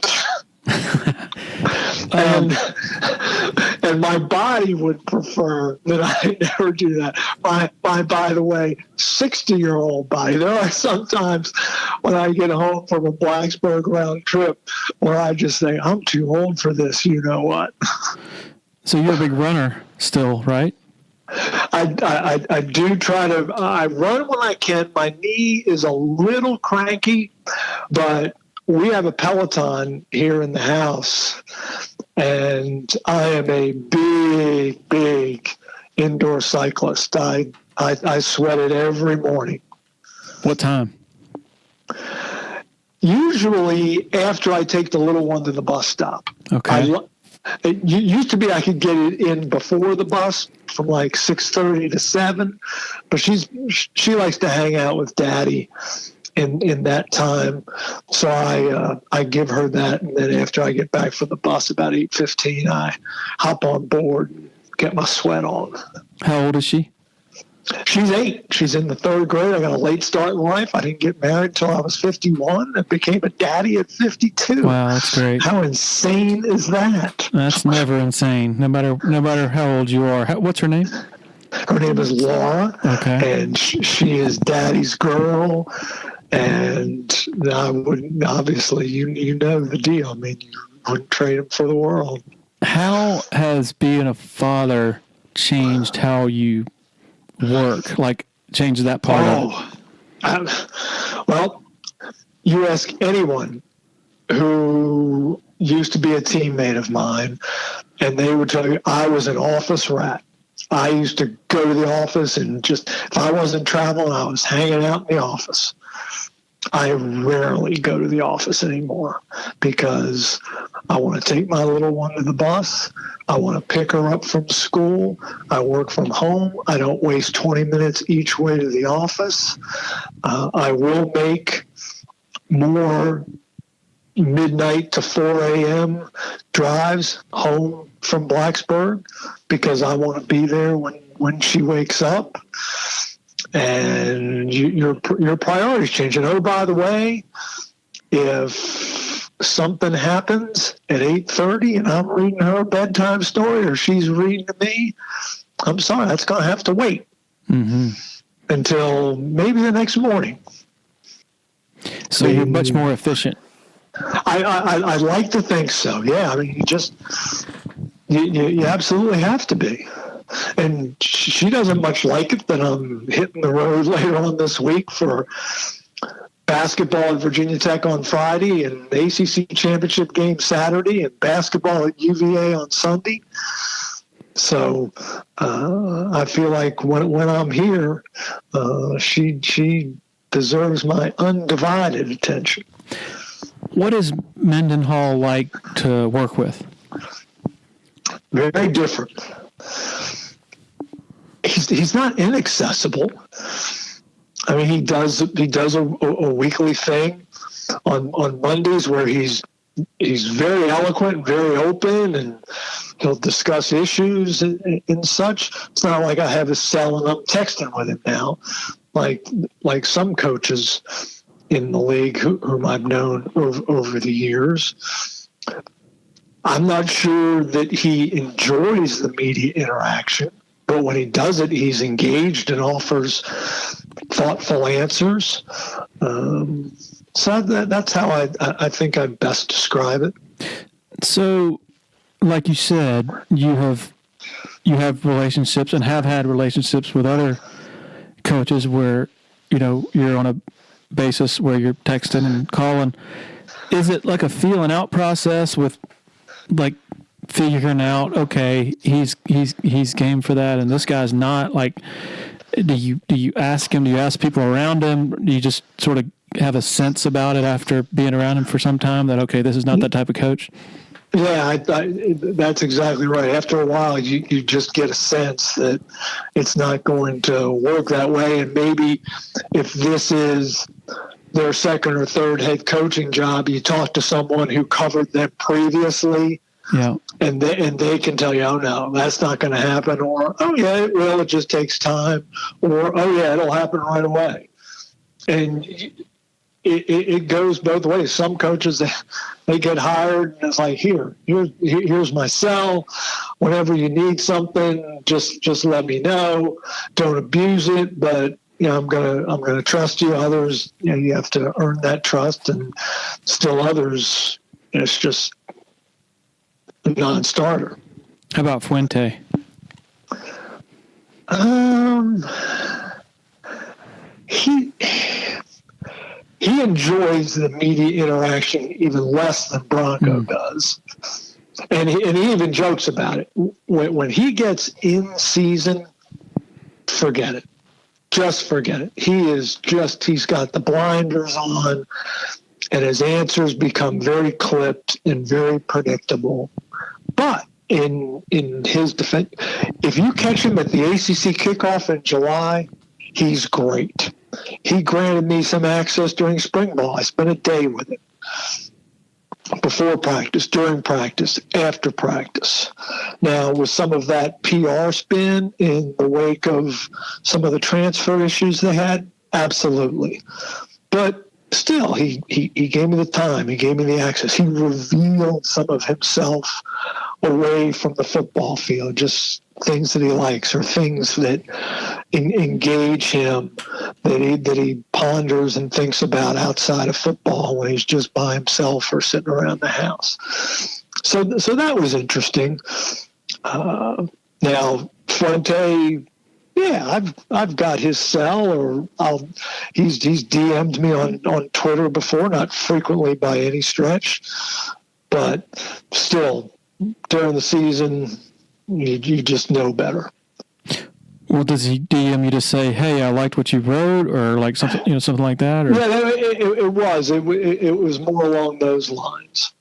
And my body would prefer that I never do that. By the way, 60-year-old body. There are sometimes when I get home from a Blacksburg round trip where I just say, I'm too old for this, you know what? So you're a big runner still, right? I do try to. I run when I can. My knee is a little cranky, but we have a Peloton here in the house, and I am a big indoor cyclist. I sweat it every morning. What time? Usually after I take the little one to the bus stop. Okay. It used to be I could get it in before the bus from like 6:30 to 7, but she likes to hang out with Daddy in that time, so I give her that, and then after I get back from the bus about 8:15, I hop on board and get my sweat on. How old is she? She's 8. She's in the 3rd grade. I got a late start in life. I didn't get married until I was 51. I became a daddy at 52. Wow, that's great. How insane is that? That's never insane, no matter how old you are. What's her name? Her name is Laura. Okay. And she is Daddy's girl. And I wouldn't, obviously, you know the deal. I mean, you wouldn't trade him for the world. How has being a changed how you work, like change that part of it? Well, you ask anyone who used to be a teammate of mine, and they would tell you I was an office rat. I used to go to the office and just, if I wasn't traveling, I was hanging out in the office. I rarely go to the office anymore because I want to take my little one to the bus. I want to pick her up from school. I work from home. I don't waste 20 minutes each way to the office. I will make more midnight to 4 a.m. drives home from Blacksburg because I want to be there when she wakes up. And your priorities change. And oh, by the way, if something happens at 8:30 and I'm reading her a bedtime story or she's reading to me, I'm sorry, that's going to have to wait until maybe the next morning. So you're much more efficient. I like to think so. Yeah, I mean, you absolutely have to be. And she doesn't much like it that I'm hitting the road later on this week for basketball at Virginia Tech on Friday and the ACC championship game Saturday and basketball at UVA on Sunday. So I feel like when I'm here, she deserves my undivided attention. What is Mendenhall like to work with? Very different. He's not inaccessible. I mean, he does a weekly thing on Mondays where he's very eloquent, very open, and he'll discuss issues and such. It's not like I have his cell and I'm texting with him now, like some coaches in the league whom I've known over the years. I'm not sure that he enjoys the media interaction, but when he does it, he's engaged and offers thoughtful answers. So that's how I think I'd best describe it. So, like you said, you have relationships and have had relationships with other coaches where, you're on a basis where you're texting and calling. Is it like a feeling out process with like figuring out, okay, he's game for that and this guy's not? Like, do you ask him? Do you ask people around him? Do you just sort of have a sense about it after being around him for some time that, okay, this is not that type of coach? Yeah, that's exactly right. After a while, you just get a sense that it's not going to work that way. And maybe if this is their second or third head coaching job, you talk to someone who covered them previously. Yeah. And they can tell you, oh, no, that's not going to happen. Or, oh, yeah, it will. It just takes time. Or, oh, yeah, it'll happen right away. And it goes both ways. Some coaches, they get hired and it's like, here's my cell. Whenever you need something, just let me know. Don't abuse it, but I'm gonna trust you. Others, you have to earn that trust, and still others, it's just a non-starter. How about Fuente? He enjoys the media interaction even less than Bronco does. And he even jokes about it. When he gets in season, forget it. Just forget it. He's got the blinders on, and his answers become very clipped and very predictable. But in his defense, if you catch him at the ACC kickoff in July, he's great. He granted me some access during spring ball. I spent a day with him. Before practice, during practice, after practice. Now, with some of that PR spin in the wake of some of the transfer issues they had, absolutely. But still, he gave me the time. He gave me the access. He revealed some of himself away from the football field, just things that he likes or things that engage him, that he ponders and thinks about outside of football when he's just by himself or sitting around the house. So that was interesting. Now Fuente, yeah, I've got his cell, or he's DM'd me on Twitter before, not frequently by any stretch, but still during the season, you just know better. Well, does he DM you to say, "Hey, I liked what you wrote," or like something, something like that? Or? Yeah, it was more along those lines.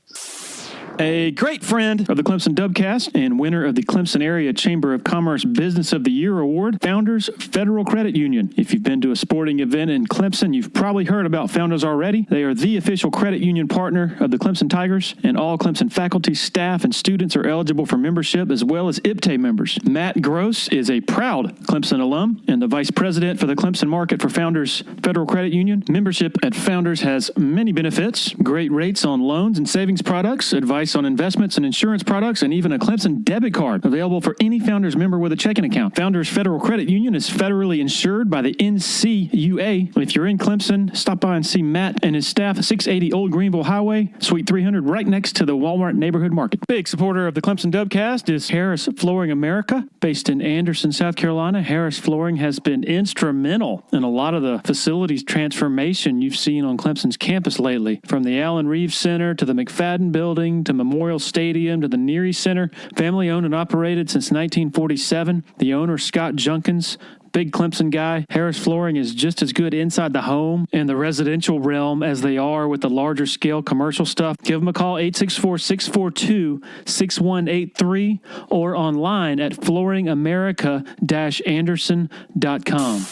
A great friend of the Clemson Dubcast and winner of the Clemson Area Chamber of Commerce Business of the Year Award, Founders Federal Credit Union. If you've been to a sporting event in Clemson, you've probably heard about Founders already. They are the official credit union partner of the Clemson Tigers, and all Clemson faculty, staff, and students are eligible for membership, as well as IPTAY members. Matt Gross is a proud Clemson alum and the vice president for the Clemson market for Founders Federal Credit Union. Membership at Founders has many benefits: great rates on loans and savings products, advice on investments and insurance products, and even a Clemson debit card available for any Founders member with a checking account. Founders Federal Credit Union is federally insured by the NCUA. If you're in Clemson, stop by and see Matt and his staff at 680 Old Greenville Highway, Suite 300, right next to the Walmart Neighborhood Market. Big supporter of the Clemson Dubcast is Harris Flooring America. Based in Anderson, South Carolina, Harris Flooring has been instrumental in a lot of the facilities transformation you've seen on Clemson's campus lately. From the Allen Reeves Center to the McFadden Building to Memorial Stadium to the Neary Center. Family owned and operated since 1947. The owner, Scott Junkins, big Clemson guy. Harris Flooring is just as good inside the home and the residential realm as they are with the larger scale commercial stuff. Give them a call, 864-642-6183, or online at flooringamerica-anderson.com.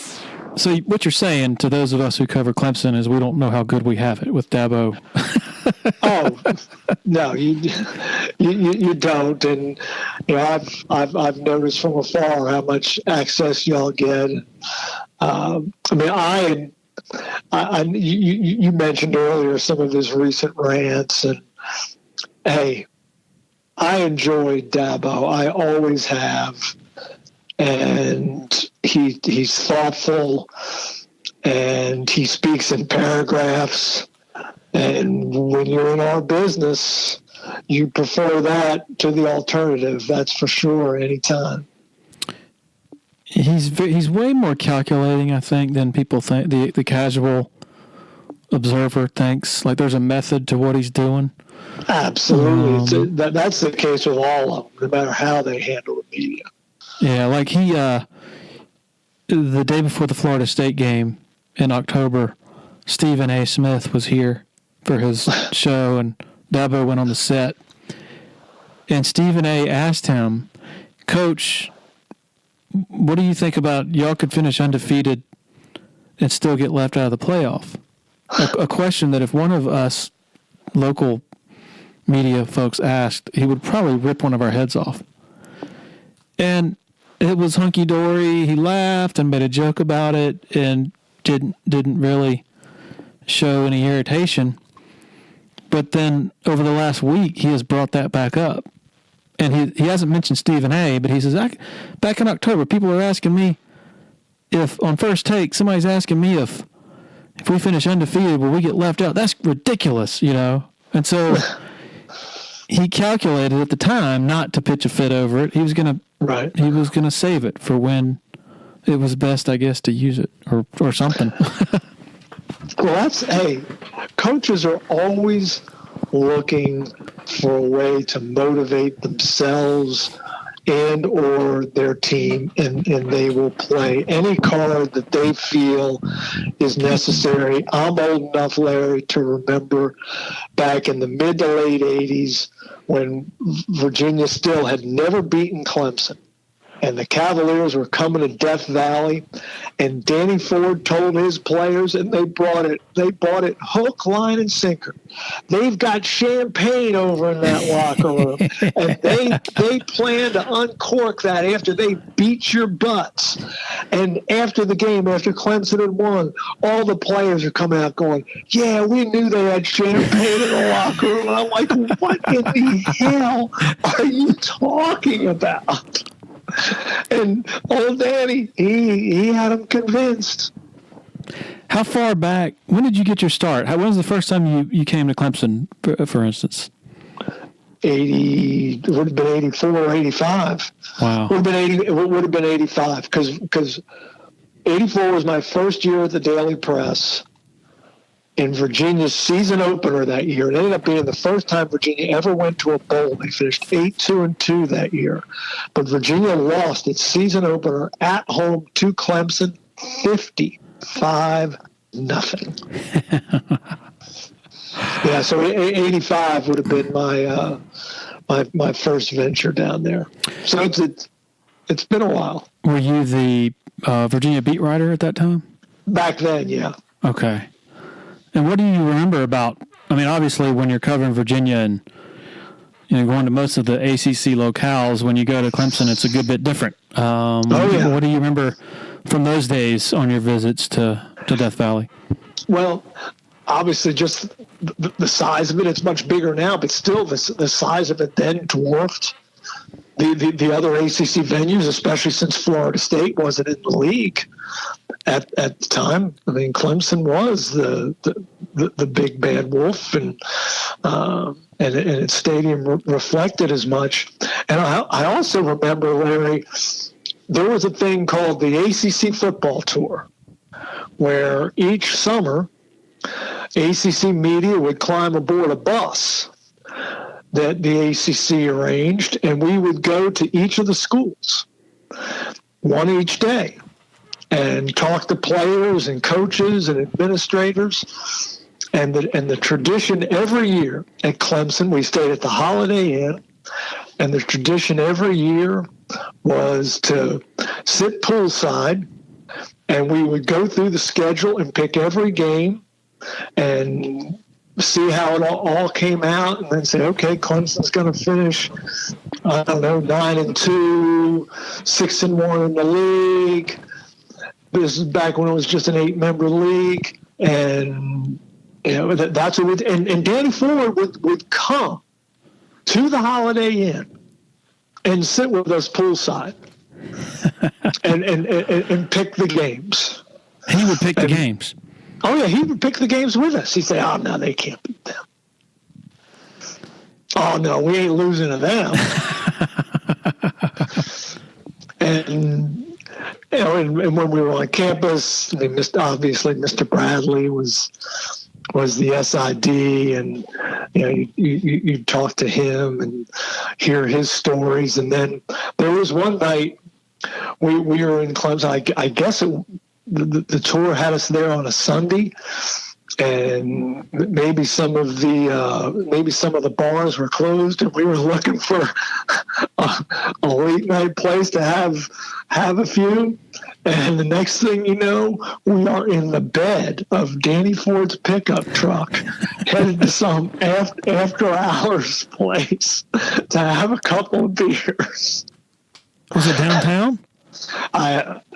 So what you're saying to those of us who cover Clemson is we don't know how good we have it with Dabo. Oh no, you don't, and I've noticed from afar how much access y'all get. You mentioned earlier some of his recent rants, and hey, I enjoy Dabo. I always have, and he's thoughtful, and he speaks in paragraphs. And when you're in our business, you prefer that to the alternative. That's for sure, anytime. He's way more calculating, I think, than people think. The casual observer thinks. Like there's a method to what he's doing. Absolutely. That's the case with all of them, no matter how they handle the media. Yeah, like he, the day before the Florida State game in October, Stephen A. Smith was here for his show, and Dabo went on the set. And Stephen A. asked him, "Coach, what do you think about y'all could finish undefeated and still get left out of the playoff?" A question that if one of us local media folks asked, he would probably rip one of our heads off. And it was hunky-dory. He laughed and made a joke about it and didn't really show any irritation. But then over the last week, he has brought that back up. And he hasn't mentioned Stephen A., but he says, back in October, people are asking me if, on First Take, somebody's asking me if we finish undefeated, will we get left out? That's ridiculous, And so he calculated at the time not to pitch a fit over it. He was going to save it for when it was best, I guess, to use it or something. Well, coaches are always looking for a way to motivate themselves and or their team, and they will play any card that they feel is necessary. I'm old enough, Larry, to remember back in the mid to late 80s when Virginia still had never beaten Clemson. And the Cavaliers were coming to Death Valley, and Danny Ford told his players, and they bought it hook, line, and sinker. They've got champagne over in that locker room, and they plan to uncork that after they beat your butts. And after the game, after Clemson had won, all the players are coming out going, "Yeah, we knew they had champagne in the locker room." And I'm like, what in the hell are you talking about? And old Danny, he had him convinced. How far back? When did you get your start? When was the first time you came to Clemson, for instance? 80, it would have been 84 or 85. Wow. It would have been 85 because 84 was my first year at the Daily Press. in Virginia's season opener that year. It ended up being the first time Virginia ever went to a bowl. They finished 8-2-2 that year. But Virginia lost its season opener at home to Clemson 55-0. Yeah, so 85 would have been my first venture down there. So it's been a while. Were you the Virginia beat writer at that time? Back then, yeah. Okay. And what do you remember about, I mean, obviously when you're covering Virginia and going to most of the ACC locales, when you go to Clemson, it's a good bit different. What do you remember from those days on your visits to Death Valley? Well, obviously just the size of it. It's much bigger now, but still the size of it then dwarfed the other ACC venues, especially since Florida State wasn't in the league at the time. I mean, Clemson was the big bad wolf, and its stadium reflected as much. And I also remember, Larry, there was a thing called the ACC football tour, where each summer ACC media would climb aboard a bus that the ACC arranged, and we would go to each of the schools, one each day, and talk to players and coaches and administrators. And the tradition every year at Clemson, we stayed at the Holiday Inn, and the tradition every year was to sit poolside, and we would go through the schedule and pick every game and see how it all came out, and then say, okay, Clemson's going to finish, 9-2, 6-1 in the league. This is back when it was just an 8-member league, and that's what. And Danny Ford would come to the Holiday Inn and sit with us poolside and pick the games. He would pick the games. Oh, yeah, he would pick the games with us. He'd say, oh, no, they can't beat them. Oh, no, we ain't losing to them. And when we were on campus, obviously Mr. Bradley was the SID, and you talk to him and hear his stories. And then there was one night we were in Clemson. I guess the tour had us there on a Sunday, and maybe some of the bars were closed, and we were looking for a late night place to have a few. And the next thing you know, we are in the bed of Danny Ford's pickup truck, headed to some after hours place to have a couple of beers. Was it downtown?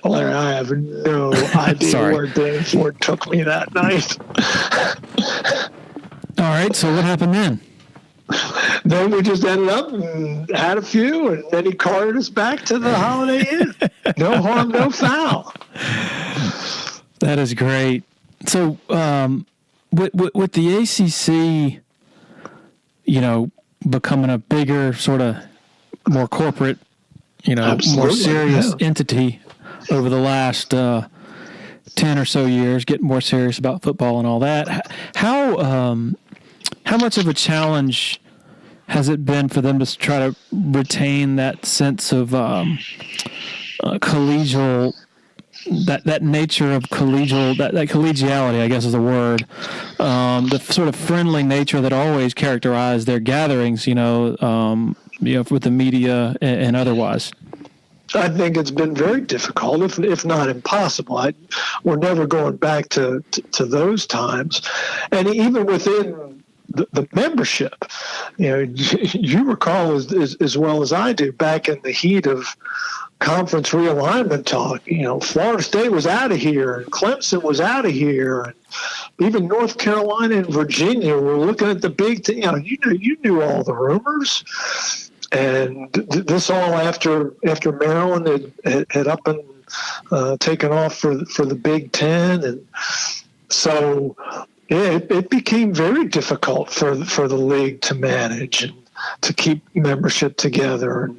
Larry, I have no idea where Danny Ford took me that night. All right, so what happened then? Then we just ended up and had a few, and then he carted us back to the Holiday Inn. No harm, no foul. That is great. So with the ACC, becoming a bigger, sort of more corporate, more serious entity over the last 10 or so years, getting more serious about football and all that. How much of a challenge has it been for them to try to retain that sense of collegial, that nature of collegial, that collegiality, I guess is the word, the sort of friendly nature that always characterized their gatherings, with the media and otherwise? I think it's been very difficult, if not impossible. We're never going back to those times. And even within the membership, you recall as well as I do, back in the heat of conference realignment talk, Florida State was out of here, and Clemson was out of here, and even North Carolina and Virginia were looking at the Big Ten. You knew all the rumors. And this all after Maryland had up and taken off for the Big Ten, and so it became very difficult for the league to manage and to keep membership together and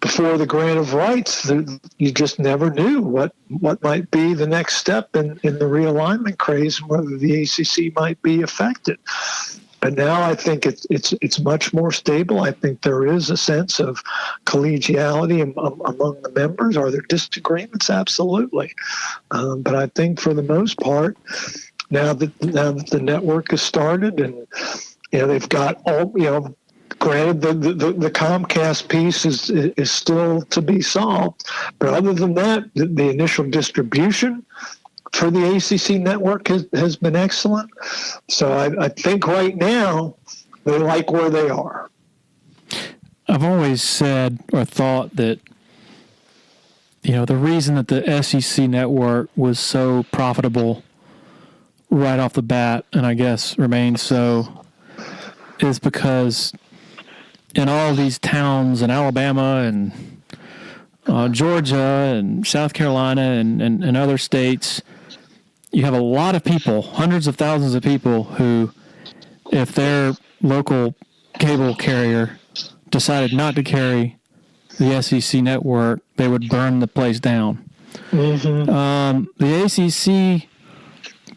before the grant of rights, you just never knew what might be the next step in the realignment craze and whether the ACC might be affected. But now I think it's much more stable. I think there is a sense of collegiality among the members. Are there disagreements? Absolutely. But I think for the most part, now that the network has started and they've got all granted the Comcast piece is still to be solved, but other than that, the initial distribution for the ACC network has been excellent. So I think right now they like where they are. I've always said or thought that, the reason that the SEC network was so profitable right off the bat, and I guess remains so, is because in all these towns in Alabama and Georgia and South Carolina and other states, you have a lot of people, hundreds of thousands of people who, if their local cable carrier decided not to carry the SEC network, they would burn the place down. Mm-hmm. The ACC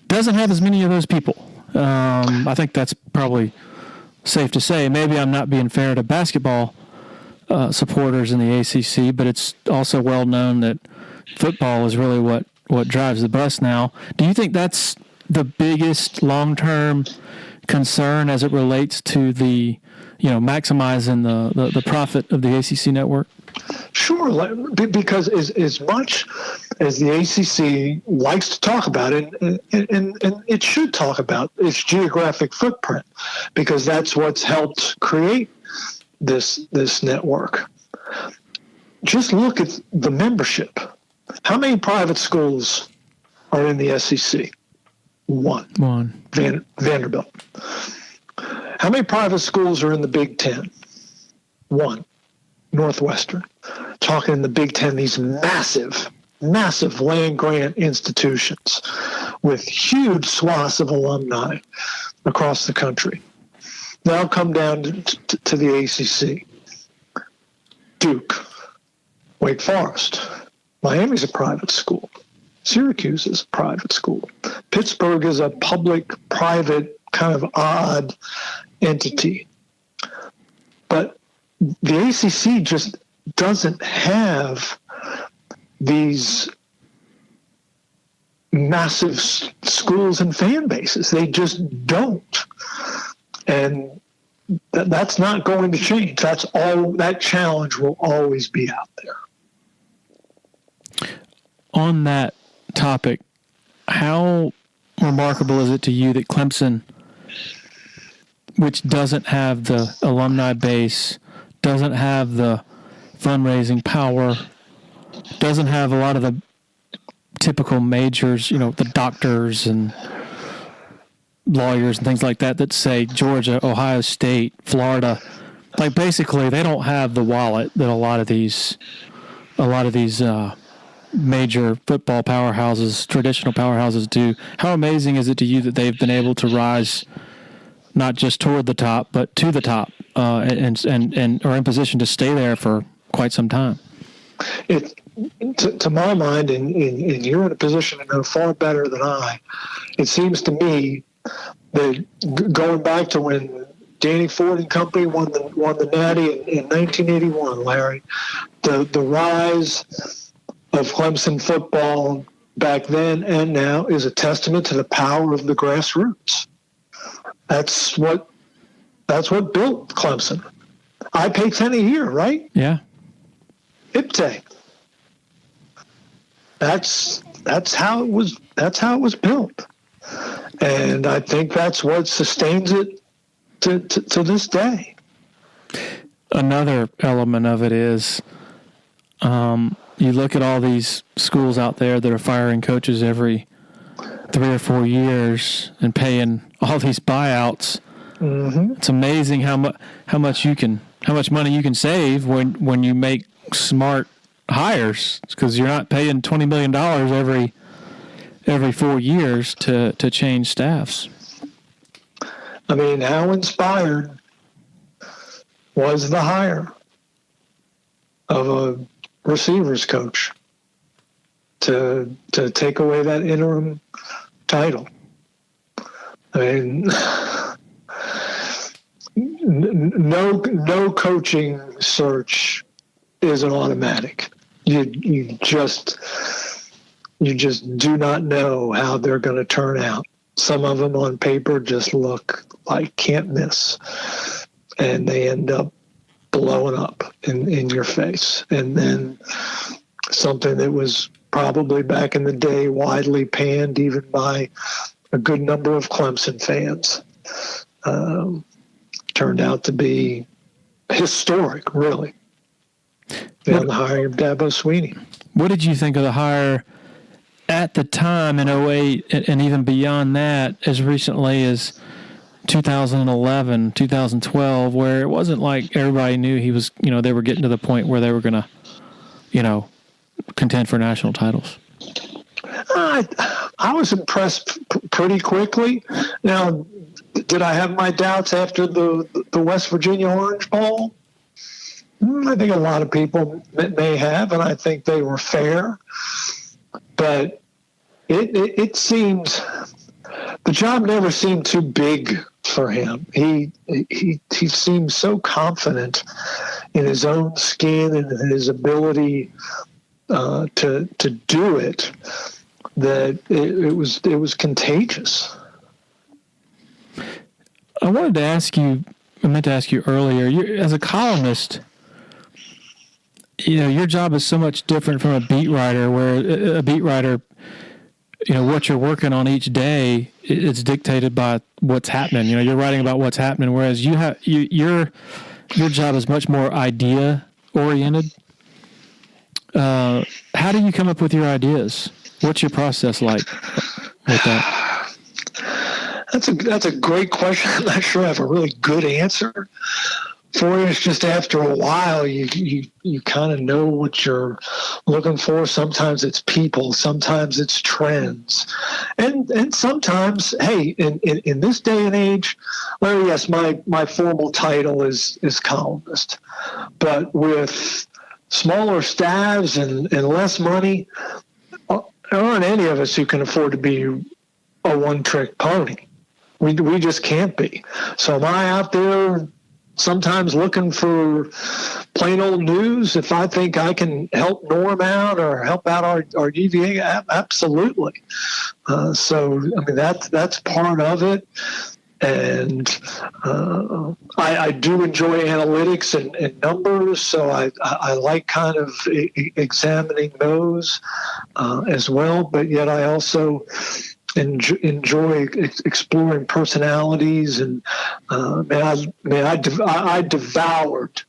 doesn't have as many of those people. I think that's probably safe to say. Maybe I'm not being fair to basketball supporters in the ACC, but it's also well known that football is really what drives the bus now. Do you think that's the biggest long-term concern as it relates to the, maximizing the profit of the ACC network? Sure, because as much as the ACC likes to talk about it, and it should talk about its geographic footprint, because that's what's helped create this network. Just look at the membership. How many private schools are in the SEC? One. Vanderbilt. How many private schools are in the Big Ten? One. Northwestern. Talking in the Big Ten, these massive land grant institutions with huge swaths of alumni across the country. Now come down to the ACC. Duke, Wake Forest. Miami's a private school. Syracuse is a private school. Pittsburgh is a public-private kind of odd entity. But the ACC just doesn't have these massive schools and fan bases. They just don't. And that's not going to change. That challenge will always be out there. On that topic, how remarkable is it to you that Clemson, which doesn't have the alumni base, doesn't have the fundraising power, doesn't have a lot of the typical majors, the doctors and lawyers and things like that say Georgia, Ohio State, Florida, like basically they don't have the wallet that a lot of these major football powerhouses, traditional powerhouses do. How amazing is it to you that they've been able to rise not just toward the top, but to the top, and are in position to stay there for quite some time? To my mind, and you're in a position to know far better than I, it seems to me that going back to when Danny Ford and company won the Natty in 1981, Larry, the rise of Clemson football back then and now is a testament to the power of the grassroots. That's what built Clemson. I pay $10 a year, right? Yeah. IPTE. That's how it was built. And I think that's what sustains it to this day. Another element of it is you look at all these schools out there that are firing coaches every 3 or 4 years and paying all these buyouts. Mm-hmm. It's amazing how much money you can save when you make smart hires, because you're not paying $20 million every 4 years to change staffs. I mean, how inspired was the hire of a receivers coach to take away that interim title. I mean, no coaching search is an automatic. You just do not know how they're going to turn out. Some of them on paper just look like can't miss, and they end up blowing up in your face. And then something that was probably back in the day widely panned even by a good number of Clemson fans turned out to be historic, really. The hiring of Dabo Swinney. What did you think of the hire at the time in 2008 and even beyond that, as recently as 2011, 2012, where it wasn't like everybody knew he was, they were getting to the point where they were going to, contend for national titles? I was impressed pretty quickly. Now, did I have my doubts after the West Virginia Orange Bowl? I think a lot of people may have, and I think they were fair. But it seemed the job never seemed too big for him. He seemed so confident in his own skin and his ability to do it that it was contagious. I meant to ask you earlier, as a columnist, your job is so much different from a beat writer, where a beat writer, what you're working on each day, it's dictated by what's happening. You're writing about what's happening, whereas your job is much more idea oriented. How do you come up with your ideas? What's your process like with that? That's a great question. I'm not sure I have a really good answer for you. It's just after a while, you kind of know what you're looking for. Sometimes it's people, sometimes it's trends, and sometimes, hey, in this day and age, Larry, yes, my formal title is columnist, but with smaller staffs and less money, there aren't any of us who can afford to be a one-trick pony. We just can't be. So am I out there sometimes looking for plain old news if I think I can help Norm out or help out our DVA? Absolutely. So, I mean, that's part of it. And I do enjoy analytics and numbers, so I like kind of examining those as well. But yet I also enjoy exploring personalities, and I devoured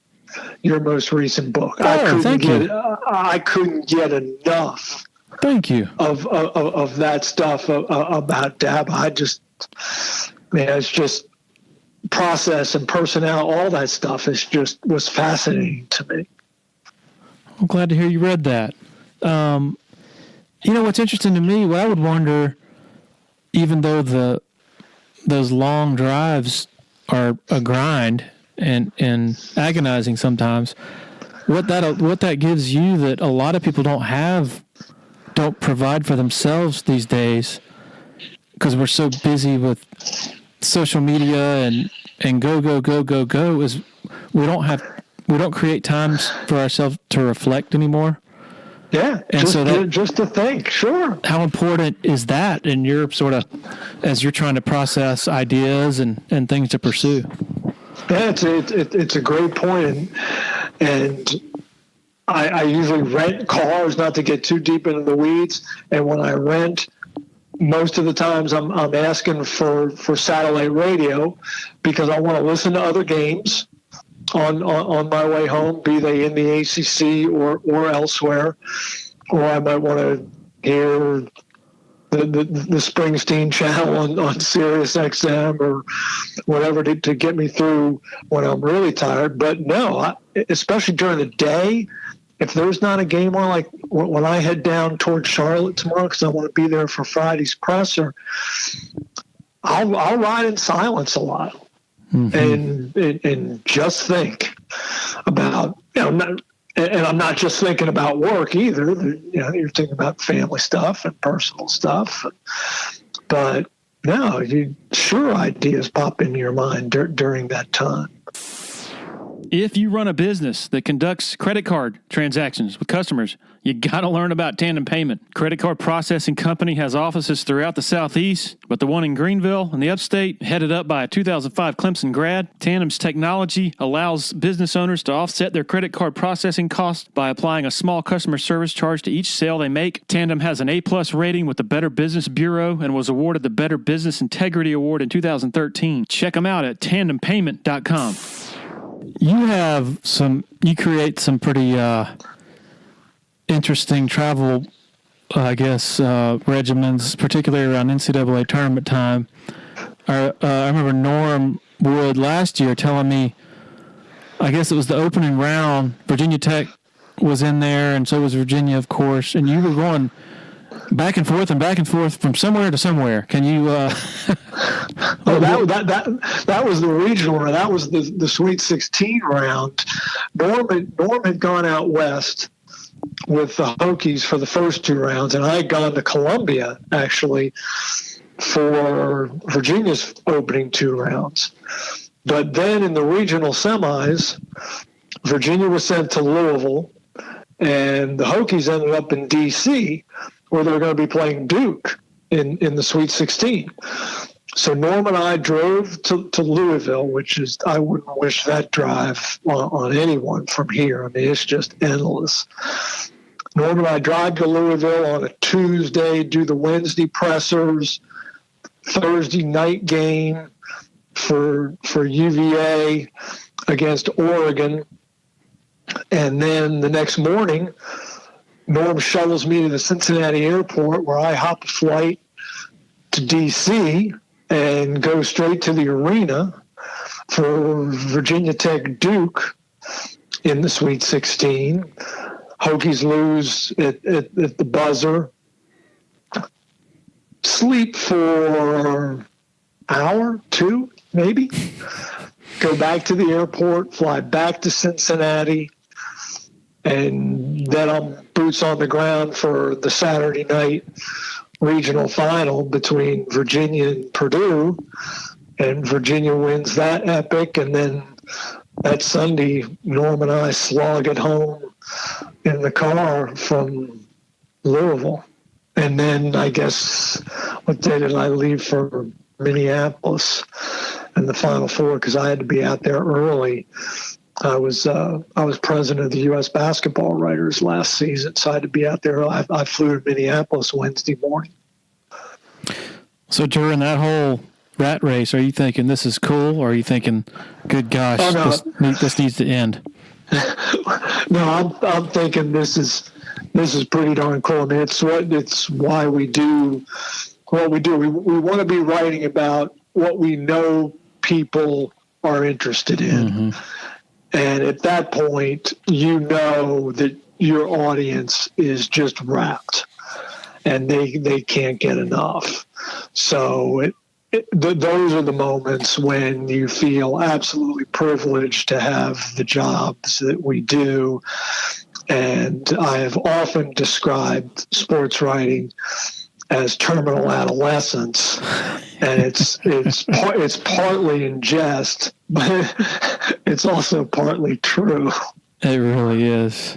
your most recent book. I couldn't get enough. Thank you. Of that stuff about Dab. It's just process and personnel. All that stuff was fascinating to me. I'm glad to hear you read that. What's interesting to me, what I would wonder, even though those long drives are a grind and agonizing sometimes, what that gives you that a lot of people don't provide for themselves these days, because we're so busy with social media and go, is we don't create times for ourselves to reflect anymore. Yeah, and just to think, sure. How important is that in your sort of, as you're trying to process ideas and things to pursue? Yeah, it's a great point, and I usually rent cars, not to get too deep into the weeds, and when I rent, most of the times I'm asking for satellite radio because I want to listen to other games on my way home, be they in the ACC or elsewhere, or I might want to hear the Springsteen channel on Sirius XM or whatever to get me through when I'm really tired. But no, especially during the day, if there's not a game on, like when I head down towards Charlotte tomorrow because I want to be there for Friday's presser, I'll ride in silence a lot. Mm-hmm. And just think about, and I'm not just thinking about work either. You're thinking about family stuff and personal stuff. But no, sure ideas pop into your mind during that time. If you run a business that conducts credit card transactions with customers, you got to learn about Tandem Payment. Credit card processing company has offices throughout the Southeast, but the one in Greenville in the upstate, headed up by a 2005 Clemson grad. Tandem's technology allows business owners to offset their credit card processing costs by applying a small customer service charge to each sale they make. Tandem has an A+ rating with the Better Business Bureau and was awarded the Better Business Integrity Award in 2013. Check them out at tandempayment.com. You create some pretty interesting travel, regimens, particularly around NCAA tournament time. I remember Norm Wood last year telling me, I guess it was the opening round, Virginia Tech was in there, and so was Virginia, of course, and you were going back and forth from somewhere to somewhere. Can you? That was the regional round. That was the Sweet 16 round. Norm had gone out west with the Hokies for the first two rounds, and I had gone to Columbia actually for Virginia's opening two rounds. But then in the regional semis, Virginia was sent to Louisville, and the Hokies ended up in D.C., where they were going to be playing Duke in the Sweet 16. So Norm and I drove to Louisville, which is, I wouldn't wish that drive on anyone from here. I mean, it's just endless. Norm and I drive to Louisville on a Tuesday, do the Wednesday pressers, Thursday night game for UVA against Oregon. And then the next morning, Norm shuttles me to the Cincinnati airport, where I hop a flight to D.C. and go straight to the arena for Virginia Tech Duke in the Sweet 16. Hokies lose at the buzzer. Sleep for an hour, two, maybe. Go back to the airport, fly back to Cincinnati, and then I'm boots on the ground for the Saturday night regional final between Virginia and Purdue, and Virginia wins that epic. And then that Sunday, Norm and I slog it home in the car from Louisville. And then I guess, what day did I leave for Minneapolis in the Final Four? Because I had to be out there early. I was president of the U.S. Basketball Writers last season, so I had to be out there. I flew to Minneapolis Wednesday morning. So during that whole rat race, are you thinking this is cool, or are you thinking, good gosh, this needs to end? No, I'm thinking this is pretty darn cool. I mean, it's why we do what we do. We want to be writing about what we know people are interested in. Mm-hmm. And at that point, you know that your audience is just wrapped, and they can't get enough. So those are the moments when you feel absolutely privileged to have the jobs that we do. And I have often described sports writing as terminal adolescence, and it's partly in jest, but it's also partly true. It really is.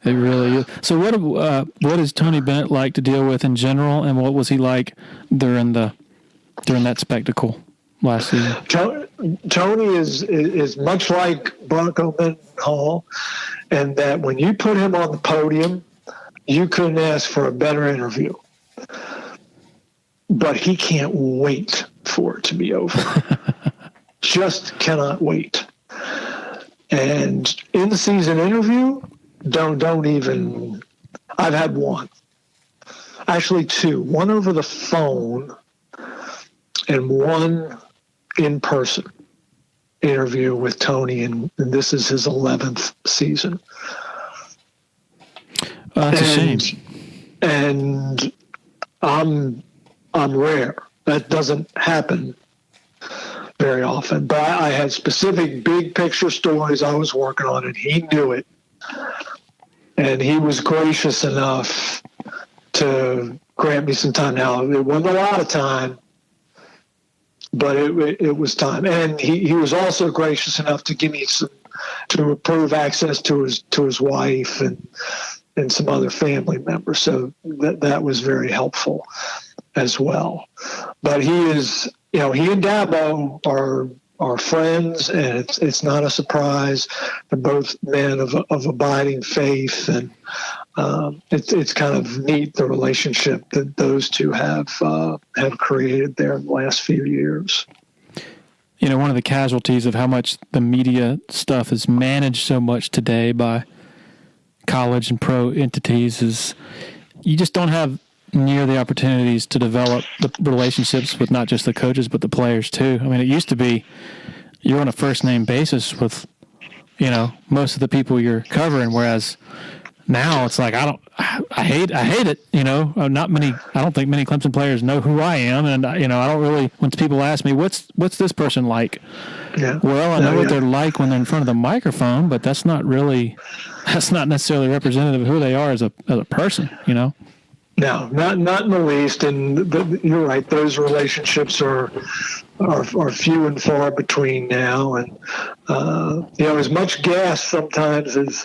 It really is. So what is Tony Bennett like to deal with in general, and what was he like during that spectacle last season? Tony is much like Bronco Mendenhall, and that when you put him on the podium, you couldn't ask for a better interview. But he can't wait for it to be over. Just cannot wait. And in-season interview, don't even. I've had one, actually two. One over the phone, and one in-person interview with Tony, and this is his 11th season. That's a shame. And I'm rare. That doesn't happen very often. But I had specific big picture stories I was working on, and he knew it. and he was gracious enough to grant me some time. Now, it wasn't a lot of time, but it was time. And he was also gracious enough to give me to approve access to his wife and some other family members. So that was very helpful as well. But he and Dabo are friends, and it's not a surprise. They're both men of abiding faith, and it's kind of neat, the relationship that those two have created there in the last few years. One of the casualties of how much the media stuff is managed so much today by college and pro entities is you just don't have near the opportunities to develop the relationships with not just the coaches but the players too. I mean, it used to be you're on a first name basis with most of the people you're covering, whereas now it's like I hate it. I don't think many Clemson players know who I am, and I don't really. When people ask me what's this person like, well, I know what they're like when they're in front of the microphone, but that's not necessarily representative of who they are as a person. No, not in the least. And you're right; those relationships are few and far between now. And as much gas sometimes as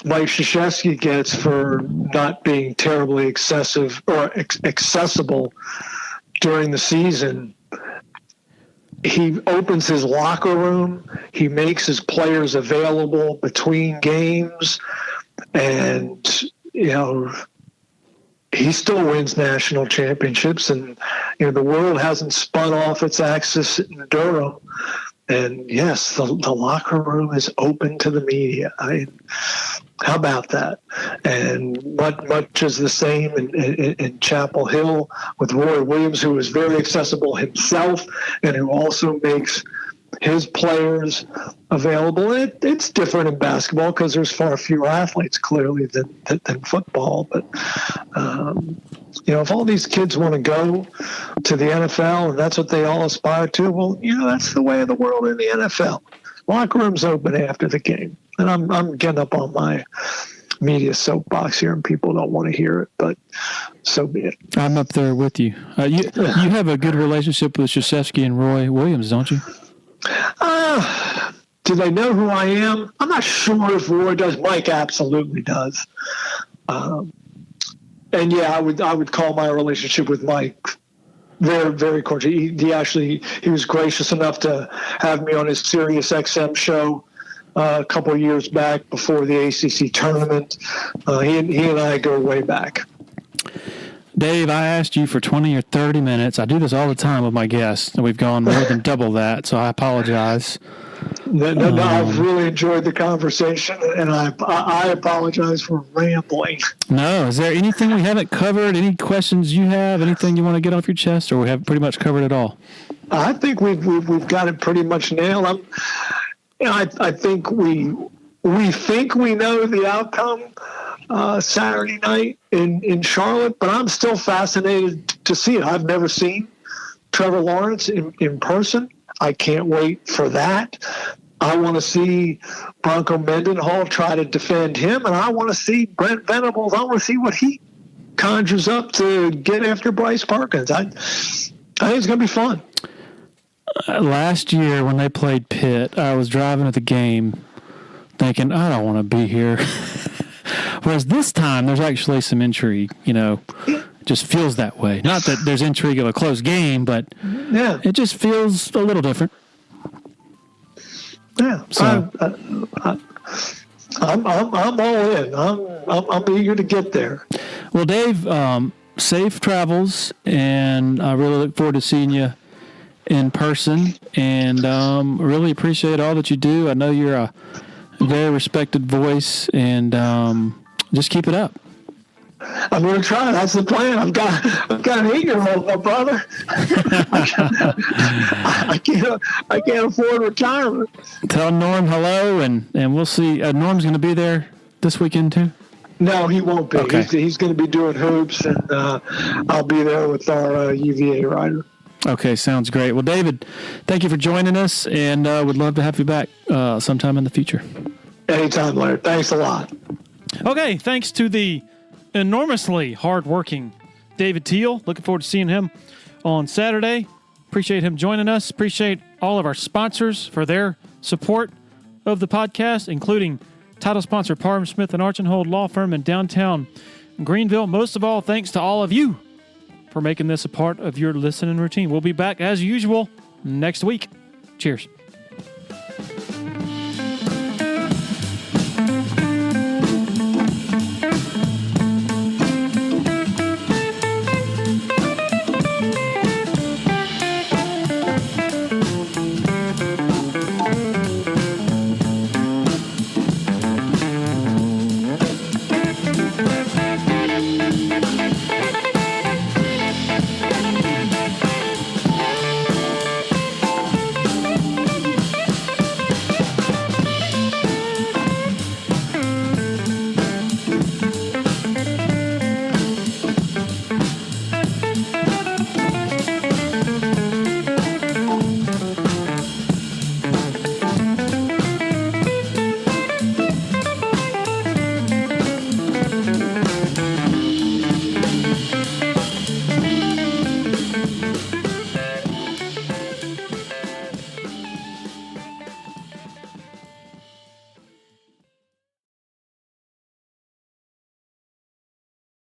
Mike Krzyzewski gets for not being terribly excessive or accessible during the season, he opens his locker room. He makes his players available between games, and he still wins national championships. And the world hasn't spun off its axis in Durham. And yes, the locker room is open to the media. I mean, how about that? And much is the same in Chapel Hill with Roy Williams, who is very accessible himself and who also makes his players available. It's different in basketball because there's far fewer athletes clearly than football. But if all these kids want to go to the NFL and that's what they all aspire to, well, that's the way of the world in the NFL. Locker room's open after the game, and I'm getting up on my media soapbox here, and people don't want to hear it, but so be it. I'm up there with you. You have a good relationship with Krzyzewski and Roy Williams, don't you? Do they know who I am? I'm not sure if Roy does. Mike absolutely does. And yeah, I would call my relationship with Mike very, very cordial. He was gracious enough to have me on his Sirius XM show a couple of years back before the ACC tournament. He and I go way back. Dave, I asked you for 20 or 30 minutes. I do this all the time with my guests, and we've gone more than double that, so I apologize. No, I've really enjoyed the conversation, and I apologize for rambling. No, is there anything we haven't covered? Any questions you have? Anything you want to get off your chest, or we have pretty much covered it all? I think we've got it pretty much nailed. I think we think we know the outcome Saturday night in Charlotte, but I'm still fascinated to see it. I've never seen Trevor Lawrence in person. I can't wait for that. I want to see Bronco Mendenhall try to defend him, and I want to see Brent Venables. I want to see what he conjures up to get after Bryce Perkins. I think it's going to be fun. Last year when they played Pitt, I was driving at the game thinking, I don't want to be here. Whereas this time, there's actually some intrigue, It just feels that way. Not that there's intrigue of a close game, but it just feels a little different. Yeah, so I'm all in. I'm eager to get there. Well, Dave, safe travels, and I really look forward to seeing you in person, and really appreciate all that you do. I know you're a very respected voice, and just keep it up. I'm going to try. That's the plan. I've got an 8-year-old, my brother. I can't afford retirement. Tell Norm hello, and we'll see. Norm's going to be there this weekend too? No, he won't be. Okay. He's going to be doing hoops, and I'll be there with our UVA rider. Okay, sounds great. Well, David, thank you for joining us, and would love to have you back sometime in the future. Anytime, Larry. Thanks a lot. Okay, thanks to the enormously hardworking David Teel. Looking forward to seeing him on Saturday. Appreciate him joining us. Appreciate all of our sponsors for their support of the podcast, including title sponsor Parham Smith and Archenhold Law Firm in downtown Greenville. Most of all, thanks to all of you for making this a part of your listening routine. We'll be back as usual next week. Cheers.